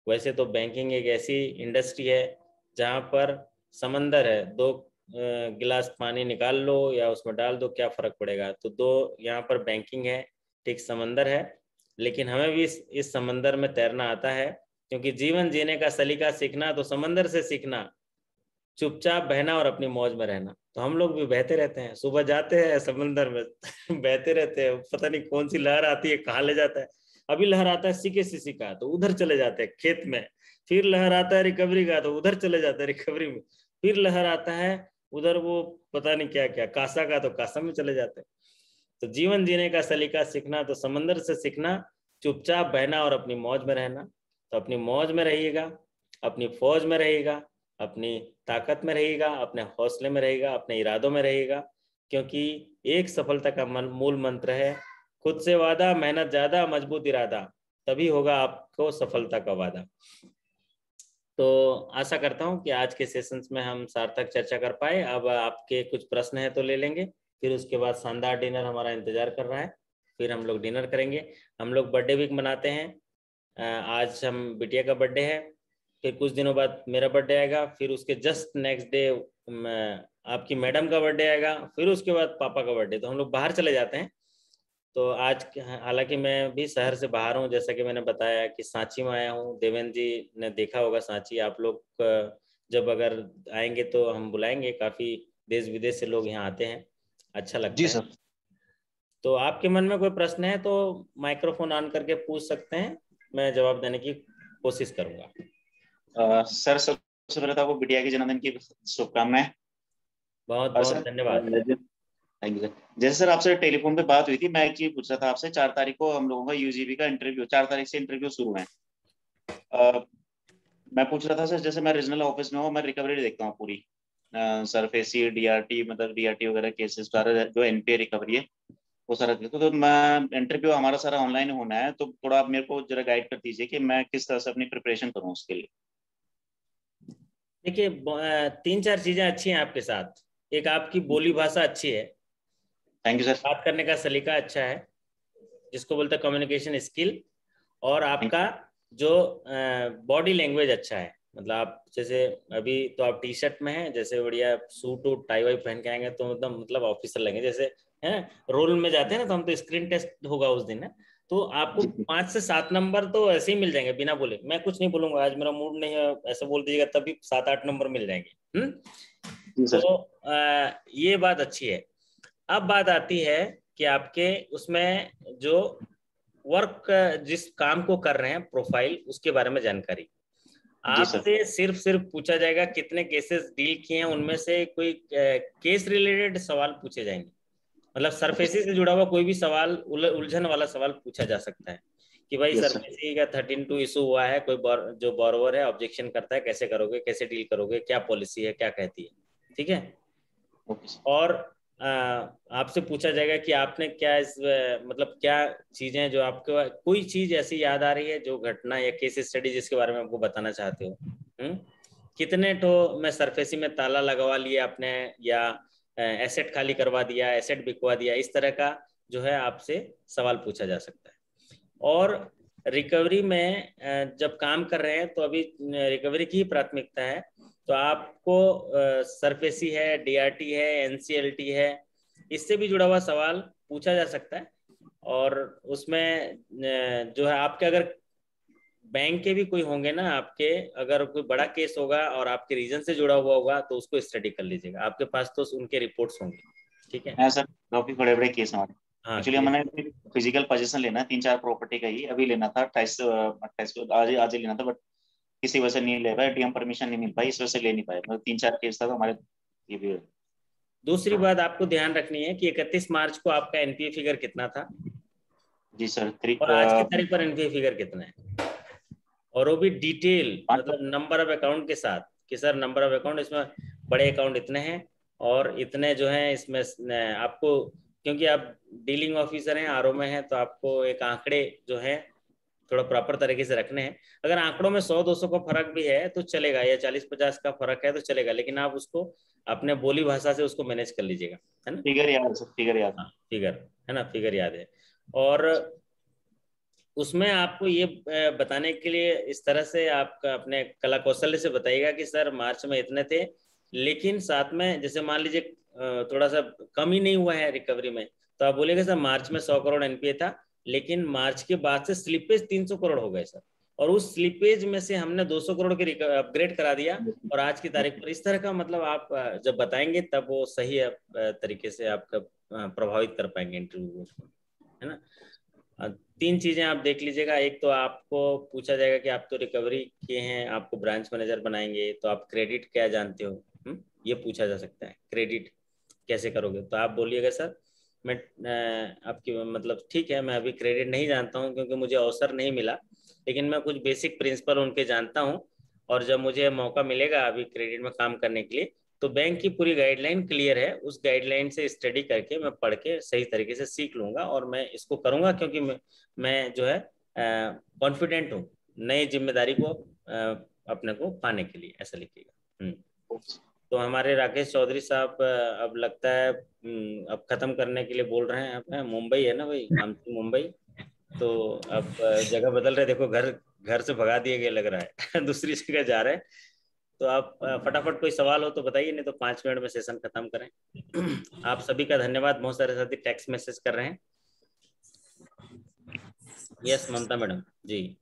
Speaker 1: वैसे तो बैंकिंग एक ऐसी इंडस्ट्री है जहां पर समंदर है, 2 गिलास पानी निकाल लो या उसमें डाल दो, क्या फर्क पड़ेगा। तो यहाँ पर बैंकिंग है, ठीक समंदर है, लेकिन हमें भी इस समंदर में तैरना आता है, क्योंकि जीवन जीने का सलीका सीखना तो समंदर से सीखना, चुपचाप बहना और अपनी मौज में रहना। तो हम लोग भी बहते रहते हैं, सुबह जाते हैं समंदर में बहते रहते हैं, पता नहीं कौन सी लहर आती है कहाँ ले जाता है। अभी लहर आता है सीके का तो उधर चले जाते हैं खेत में, फिर लहर आता है रिकवरी का तो उधर चले जाते हैं रिकवरी में, फिर लहर आता है उधर वो पता नहीं क्या क्या कासा का तो कासा में चले जाते हैं। तो जीवन जीने का सलीका सीखना तो समंदर से सीखना, चुपचाप बहना और अपनी मौज में रहना। तो अपनी मौज में रहिएगा, अपनी फौज में रहिएगा, अपनी ताकत में रहिएगा, अपने हौसले में रहिएगा, अपने इरादों में रहिएगा, क्योंकि एक सफलता का मूल मंत्र है खुद से वादा, मेहनत ज्यादा, मजबूत इरादा, तभी होगा आपको सफलता का वादा। तो आशा करता हूं कि आज के सेशंस में हम सार्थक चर्चा कर पाए। अब आपके कुछ प्रश्न हैं तो ले लेंगे, फिर उसके बाद शानदार डिनर हमारा इंतजार कर रहा है, फिर हम लोग डिनर करेंगे। हम लोग बर्थडे वीक मनाते हैं, आज हम बिटिया का बर्थडे है, फिर कुछ दिनों बाद मेरा बर्थडे आएगा, फिर उसके जस्ट नेक्स्ट डे आपकी मैडम का बर्थडे आएगा, फिर उसके बाद पापा का बर्थडे। तो हम लोग बाहर चले जाते हैं। तो आज हालांकि मैं भी शहर से बाहर हूँ, जैसा कि मैंने बताया कि सांची में आया हूँ। देवेंद्र जी ने देखा होगा सांची, आप लोग जब अगर आएंगे तो हम बुलाएंगे, काफ़ी देश विदेश से लोग यहाँ आते हैं, अच्छा लगता
Speaker 6: जी
Speaker 1: है।
Speaker 6: सर।
Speaker 1: तो आपके मन में कोई प्रश्न है तो माइक्रोफोन ऑन करके पूछ सकते हैं, मैं जवाब देने की कोशिश करूँगा।
Speaker 3: सर सबसे पहले तो आपको बिटिया के जन्मदिन की शुभकामनाएं।
Speaker 1: बहुत
Speaker 3: और
Speaker 1: बहुत
Speaker 3: सर
Speaker 1: धन्यवाद।
Speaker 3: Thank you sir. जैसे सर आपसे टेलीफोन पे बात हुई थी, मैं एक चीज पूछ रहा था आपसे, 4 तारीख को हम लोगों का यूजीबी का इंटरव्यू, 4 तारीख से इंटरव्यू शुरू है। मैं पूछ रहा था सर, जैसे मैं रीजनल ऑफिस में हूँ, मैं रिकवरी देखता हूँ पूरी, सरफेसी डीआरटी, मतलब डीआरटी वगैरह केसेस सारा जो एनपीए रिकवरी है वो सारा देखता हूँ। तो मैं इंटरव्यू हमारा सारा ऑनलाइन होना है, तो थोड़ा आप मेरे को जरा गाइड कर दीजिए कि मैं किस तरह से अपनी प्रिपरेशन करूँ उसके लिए।
Speaker 1: देखिए 3-4 चीजें अच्छी हैं आपके साथ। एक, आपकी बोली भाषा अच्छी है,
Speaker 3: थैंक यू सर।
Speaker 1: बात करने का सलीका अच्छा है, जिसको बोलते हैं कम्युनिकेशन स्किल। और आपका जो बॉडी लैंग्वेज अच्छा है, मतलब आप जैसे अभी तो आप टी शर्ट में हैं, जैसे बढ़िया सूट और टाई वाई पहन के आएंगे तो मतलब ऑफिसर लगेंगे, जैसे है रोल में जाते हैं ना, तो हम तो स्क्रीन टेस्ट होगा उस दिन है, तो आपको 5 से 7 नंबर तो ऐसे ही मिल जाएंगे बिना बोले। मैं कुछ नहीं बोलूंगा, आज मेरा मूड नहीं है, ऐसे बोल दीजिएगा तभी 7-8 नंबर मिल जाएंगे। तो ये बात अच्छी है। अब बात आती है कि आपके उसमें जो वर्क, जिस काम को कर रहे हैं, प्रोफाइल, उसके बारे में जानकारी आपसे सिर्फ पूछा जाएगा कितने केसेस डील किए हैं, उनमें से कोई केस रिलेटेड सवाल पूछे जाएंगे। मतलब सरफेसी से जुड़ा हुआ कोई भी सवाल, उलझन वाला सवाल पूछा जा सकता है कि भाई सरफेसी का 13(2) इशू हुआ है, कोई जो बोरोवर है ऑब्जेक्शन करता है, कैसे करोगे, कैसे डील करोगे, क्या पॉलिसी है, क्या कहती है, ठीक है। और आपसे पूछा जाएगा कि आपने क्या इस मतलब क्या चीजें जो आपके कोई चीज ऐसी याद आ रही है जो घटना या केस स्टडी जिसके बारे में आपको बताना चाहते हो। कितने तो मैं सरफेसी में ताला लगवा लिया आपने, या एसेट खाली करवा दिया, एसेट बिकवा दिया, इस तरह का जो है आपसे सवाल पूछा जा सकता है। और रिकवरी में जब काम कर रहे हैं तो अभी रिकवरी की ही प्राथमिकता है, तो आपको सरफेसी है, डीआरटी है, एनसीएलटी है, इससे भी जुड़ा हुआ सवाल पूछा जा सकता है। और उसमें जो है आपके अगर बैंक के भी कोई होंगे ना, आपके अगर कोई बड़ा केस होगा और आपके रीजन से जुड़ा हुआ होगा तो उसको स्टडी कर लीजिएगा, आपके पास तो उनके रिपोर्ट्स होंगे। ठीक है।
Speaker 3: हाँ सर, काफी बड़े बड़े केस हमारे।
Speaker 1: हाँ,
Speaker 3: एक्चुअली मैंने फिजिकल पोजीशन लेना है, 3-4 प्रॉपर्टी का ही अभी लेना था, 28 को आज ही लेना था, बट किसी वजह से नहीं ले पाया, डीएम परमिशन नहीं मिल पाई, इस वजह से ले नहीं पाया। मतलब 3-4 केस था तो हमारे ये भी।
Speaker 1: दूसरी बात आपको ध्यान रखनी है कि 31 मार्च को आपका एनपीए फिगर कितना था
Speaker 3: जी सर,
Speaker 1: और आज की तारीख पर एनपीए फिगर कितना है, और वो भी डिटेल मतलब नंबर ऑफ अकाउंट के साथ कि सर नंबर ऑफ अकाउंट इसमें बड़े अकाउंट इतने हैं और इतने जो हैं इसमें आपको, क्योंकि आप डीलिंग ऑफिसर हैं, आरओ में हैं, तो आपको एक आंकड़े जो है थोड़ा प्रॉपर तरीके से रखने हैं। अगर आंकड़ों में 100-200 का फर्क भी है तो चलेगा, या 40-50 का फर्क है तो चलेगा, लेकिन आप उसको अपने बोली भाषा से उसको मैनेज कर लीजिएगा, है ना।
Speaker 3: फिगर याद है सर, फिगर याद है।
Speaker 1: हाँ, फिगर है ना, फिगर याद है। और उसमें आपको ये बताने के लिए इस तरह से आपका अपने कला कौशल्य से बताइएगा कि सर मार्च में इतने थे, लेकिन साथ में जैसे मान लीजिए थोड़ा सा कम ही नहीं हुआ है रिकवरी में, तो आप बोलेगा सर मार्च में 100 करोड़ एनपीए था, लेकिन मार्च के बाद से स्लिपेज 300 करोड़ हो गए सर, और उस स्लिपेज में से हमने 200 करोड़ के अपग्रेड करा दिया और आज की तारीख पर। इस तरह का मतलब आप जब बताएंगे तब वो सही तरीके से आपका प्रभावित कर पाएंगे इंटरव्यू को, है ना। 3 चीजें आप देख लीजिएगा। एक तो आपको पूछा जाएगा कि आप तो रिकवरी किए हैं, आपको ब्रांच मैनेजर बनाएंगे तो आप क्रेडिट क्या जानते हो, ये पूछा जा सकता है, क्रेडिट कैसे करोगे। तो आप बोलिएगा सर मैं आपकी मतलब ठीक है, मैं अभी क्रेडिट नहीं जानता हूँ क्योंकि मुझे अवसर नहीं मिला, लेकिन मैं कुछ बेसिक प्रिंसिपल उनके जानता हूँ, और जब मुझे मौका मिलेगा अभी क्रेडिट में काम करने के लिए तो बैंक की पूरी गाइडलाइन क्लियर है, उस गाइडलाइन से स्टडी करके मैं पढ़ के सही तरीके से सीख लूंगा और मैं इसको करूंगा, क्योंकि मैं जो है कॉन्फिडेंट हूँ नई जिम्मेदारी को अपने को पाने के लिए, ऐसा लिखिएगा। तो हमारे राकेश चौधरी साहब अब लगता है अब खत्म करने के लिए बोल रहे हैं। अब मुंबई है ना भाई, हम मुंबई, तो अब जगह बदल रहे, देखो घर से भगा दिए गए लग रहा है दूसरी जगह जा रहे हैं। तो आप फटाफट कोई सवाल हो तो बताइए, नहीं तो 5 मिनट में सेशन खत्म करें। आप सभी का धन्यवाद। बहुत सारे साथी टेक्स्ट मैसेज कर रहे हैं। यस ममता मैडम जी।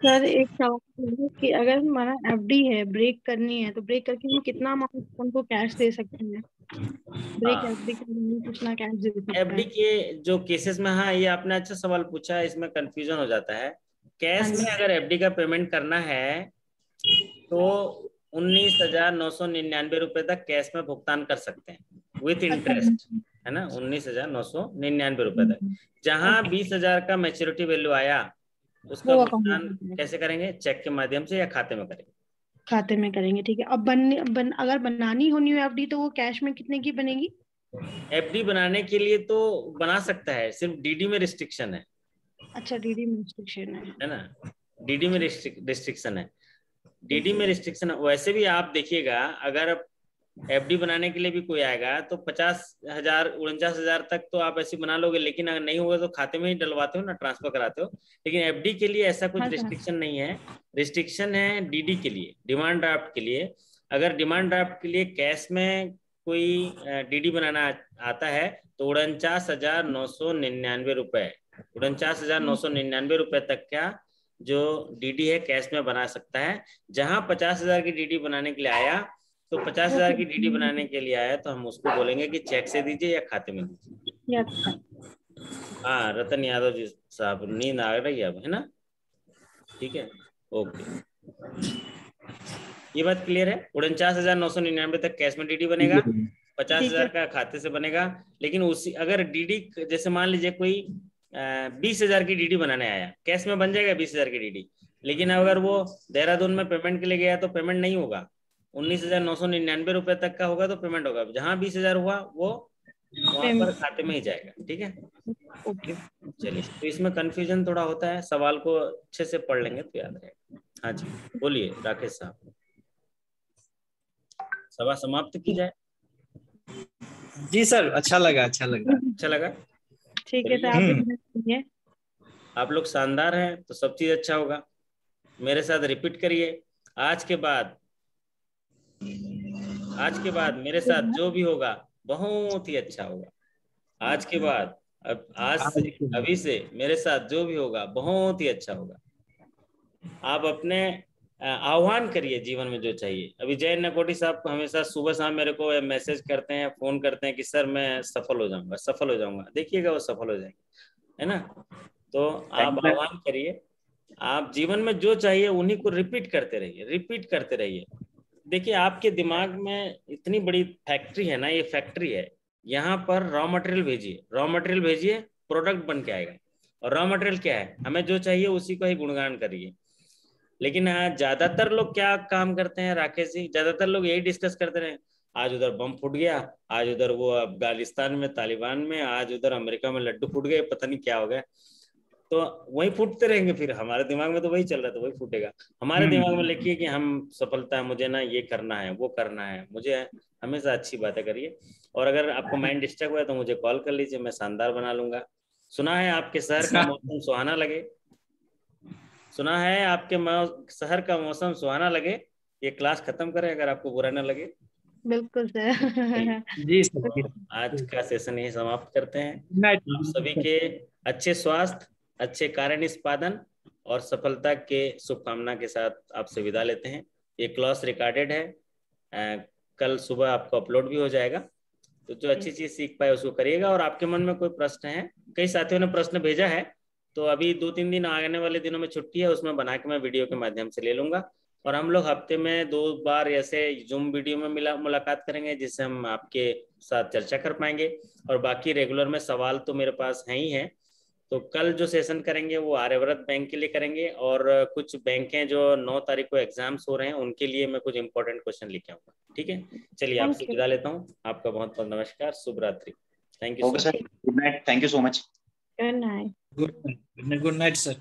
Speaker 2: सर एक सवाल है कि अगर हमारा एफडी है, ब्रेक करनी है, तो ब्रेक करके हम कितना अमाउंट उनको कैश दे सकते हैं? ब्रेक एफडी करनी कितना कैश दे सकते हैं?
Speaker 1: एफडी के जो केसेस में, हाँ ये आपने अच्छा सवाल पूछा, इसमें कंफ्यूजन हो जाता है। कैश में अगर एफडी का पेमेंट करना है तो 19,999 रुपए तक कैश में भुगतान कर सकते हैं विथ इंटरेस्ट, है ना, 19,999 रुपए तक। जहां 20,000 का मैच्योरिटी वैल्यू आया उसका भुगतान कैसे करेंगे? चेक के माध्यम से या खाते में करेंगे?
Speaker 2: खाते में करेंगे, ठीक है। अब अगर बनानी हो न्यू एफडी तो वो कैश में कितने की बनेगी?
Speaker 1: एफडी बनाने के लिए तो बना सकता है, सिर्फ डीडी में रिस्ट्रिक्शन है।
Speaker 2: अच्छा, डीडी में रिस्ट्रिक्शन है
Speaker 1: ना, डीडी में रिस्ट्रिक्शन है, डीडी में रिस्ट्रिक्शन। वैसे भी आप देखिएगा अगर एफडी बनाने के लिए भी कोई आएगा तो 50,000 49,000 तक तो आप ऐसे बना लोगे, लेकिन अगर नहीं होगा तो खाते में ही डलवाते हो ना, ट्रांसफर कराते हो। लेकिन एफडी के लिए ऐसा कुछ रिस्ट्रिक्शन नहीं है, रिस्ट्रिक्शन है डीडी के लिए, डिमांड ड्राफ्ट के लिए। अगर डिमांड ड्राफ्ट के लिए कैश में कोई डीडी बनाना आता है तो 49,999 रुपए, 49,999 रुपए तक का जो डीडी है कैश में बना सकता है। जहां 50,000 की डीडी बनाने के लिए आया तो 50,000 की डीडी बनाने के लिए आया तो हम उसको बोलेंगे कि चेक से दीजिए या खाते में दीजिए। हाँ रतन यादव जी साहब, नींद आ रही है अब, है ना, ठीक है, ओके। ये बात क्लियर है। 49,999 तक कैश में डीडी बनेगा, 50,000 का खाते से बनेगा। लेकिन उसी अगर डीडी जैसे मान लीजिए कोई 20,000 की डीडी बनाने आया, कैश में बन जाएगा 20,000 की डीडी, लेकिन अगर वो देहरादून में पेमेंट के लिए गया तो पेमेंट नहीं होगा, 19,999 रुपए तक का होगा तो पेमेंट होगा। जहां 20,000 हुआ वो वहां पर खाते में ही जाएगा। ठीक है,
Speaker 2: ओके।
Speaker 1: चलिए। तो इसमें कंफ्यूजन थोड़ा होता है, सवाल को अच्छे से पढ़ लेंगे तो याद रहेगा। हाँ जी, बोलिए राकेश साहब। सभा समाप्त की जाए।
Speaker 5: जी सर, अच्छा लगा, अच्छा लगा।
Speaker 1: अच्छा लगा?
Speaker 2: ठीक है, तो आप भी
Speaker 1: आप लोग शानदार हैं तो सब चीज अच्छा होगा। मेरे साथ रिपीट करिए। आज के बाद मेरे साथ जो भी होगा बहुत ही अच्छा होगा। आज के बाद, अब आज से, अभी से मेरे साथ जो भी होगा बहुत ही अच्छा होगा। आप अपने आह्वान करिए जीवन में जो चाहिए। अभी जय नकोटी साहब को हमेशा सुबह शाम मेरे को मैसेज करते हैं, फोन करते हैं कि सर मैं सफल हो जाऊंगा, सफल हो जाऊंगा। देखिएगा वो सफल हो जाएंगे, है ना। तो आप आह्वान करिए, आप जीवन में जो चाहिए उन्हीं को रिपीट करते रहिए, रिपीट करते रहिए। देखिए आपके दिमाग में इतनी बड़ी फैक्ट्री है ना, ये फैक्ट्री है। यहाँ पर रॉ मटेरियल भेजिए, रॉ मटेरियल भेजिए, प्रोडक्ट बन के आएगा। और रॉ मटेरियल क्या है, हमें जो चाहिए उसी का ही गुणगान करिए। लेकिन ज्यादातर लोग क्या काम करते हैं राकेश जी, ज्यादातर लोग यही डिस्कस करते रहे, आज उधर बम फूट गया, आज उधर वो अफगानिस्तान में तालिबान में, आज उधर अमेरिका में लड्डू फूट गए, पता नहीं क्या हो गया। तो वही फूटते रहेंगे, फिर हमारे दिमाग में तो वही चल रहा है, तो वही फूटेगा। हमारे दिमाग में लिखिए कि हम सफलता है, मुझे ना ये करना है, वो करना है, मुझे हमेशा अच्छी बातें करिए। और अगर आपको माइंड डिस्टर्ब हुआ तो मुझे कॉल कर लीजिए, मैं शानदार बना लूंगा। सुना है आपके शहर का मौसम सुहाना लगे, सुना है आपके शहर का मौसम सुहाना लगे। ये क्लास खत्म करें अगर आपको बुरा ना लगे।
Speaker 2: बिल्कुल सर।
Speaker 5: जी सर।
Speaker 1: आज का सेशन यही समाप्त करते हैं। आप सभी के अच्छे स्वास्थ्य, अच्छे कार्य निष्पादन और सफलता के शुभकामना के साथ आपसे विदा लेते हैं। ये क्लास रिकॉर्डेड है, कल सुबह आपको अपलोड भी हो जाएगा। तो जो अच्छी चीज सीख पाए उसको करिएगा। और आपके मन में कोई प्रश्न है, कई साथियों ने प्रश्न भेजा है, तो अभी 2-3 दिन आने वाले दिनों में छुट्टी है, उसमें बना के मैं वीडियो के माध्यम से ले लूंगा। और हम लोग हफ्ते में 2 बार ऐसे जूम वीडियो में मुलाकात करेंगे, जिससे हम आपके साथ चर्चा कर पाएंगे। और बाकी रेगुलर में सवाल तो मेरे पास हैं ही हैं। तो कल जो सेशन करेंगे वो आर्यव्रत बैंक के लिए करेंगे, और कुछ बैंक हैं जो 9 तारीख को एग्जाम्स हो रहे हैं, उनके लिए मैं कुछ इंपॉर्टेंट क्वेश्चन लेके आऊंगा। ठीक है, चलिए आपसे विदा लेता हूँ। आपका बहुत बहुत नमस्कार, शुभ रात्रि। Thank you so much.
Speaker 3: Good night, thank you so much.
Speaker 2: Good night.
Speaker 5: Good night sir.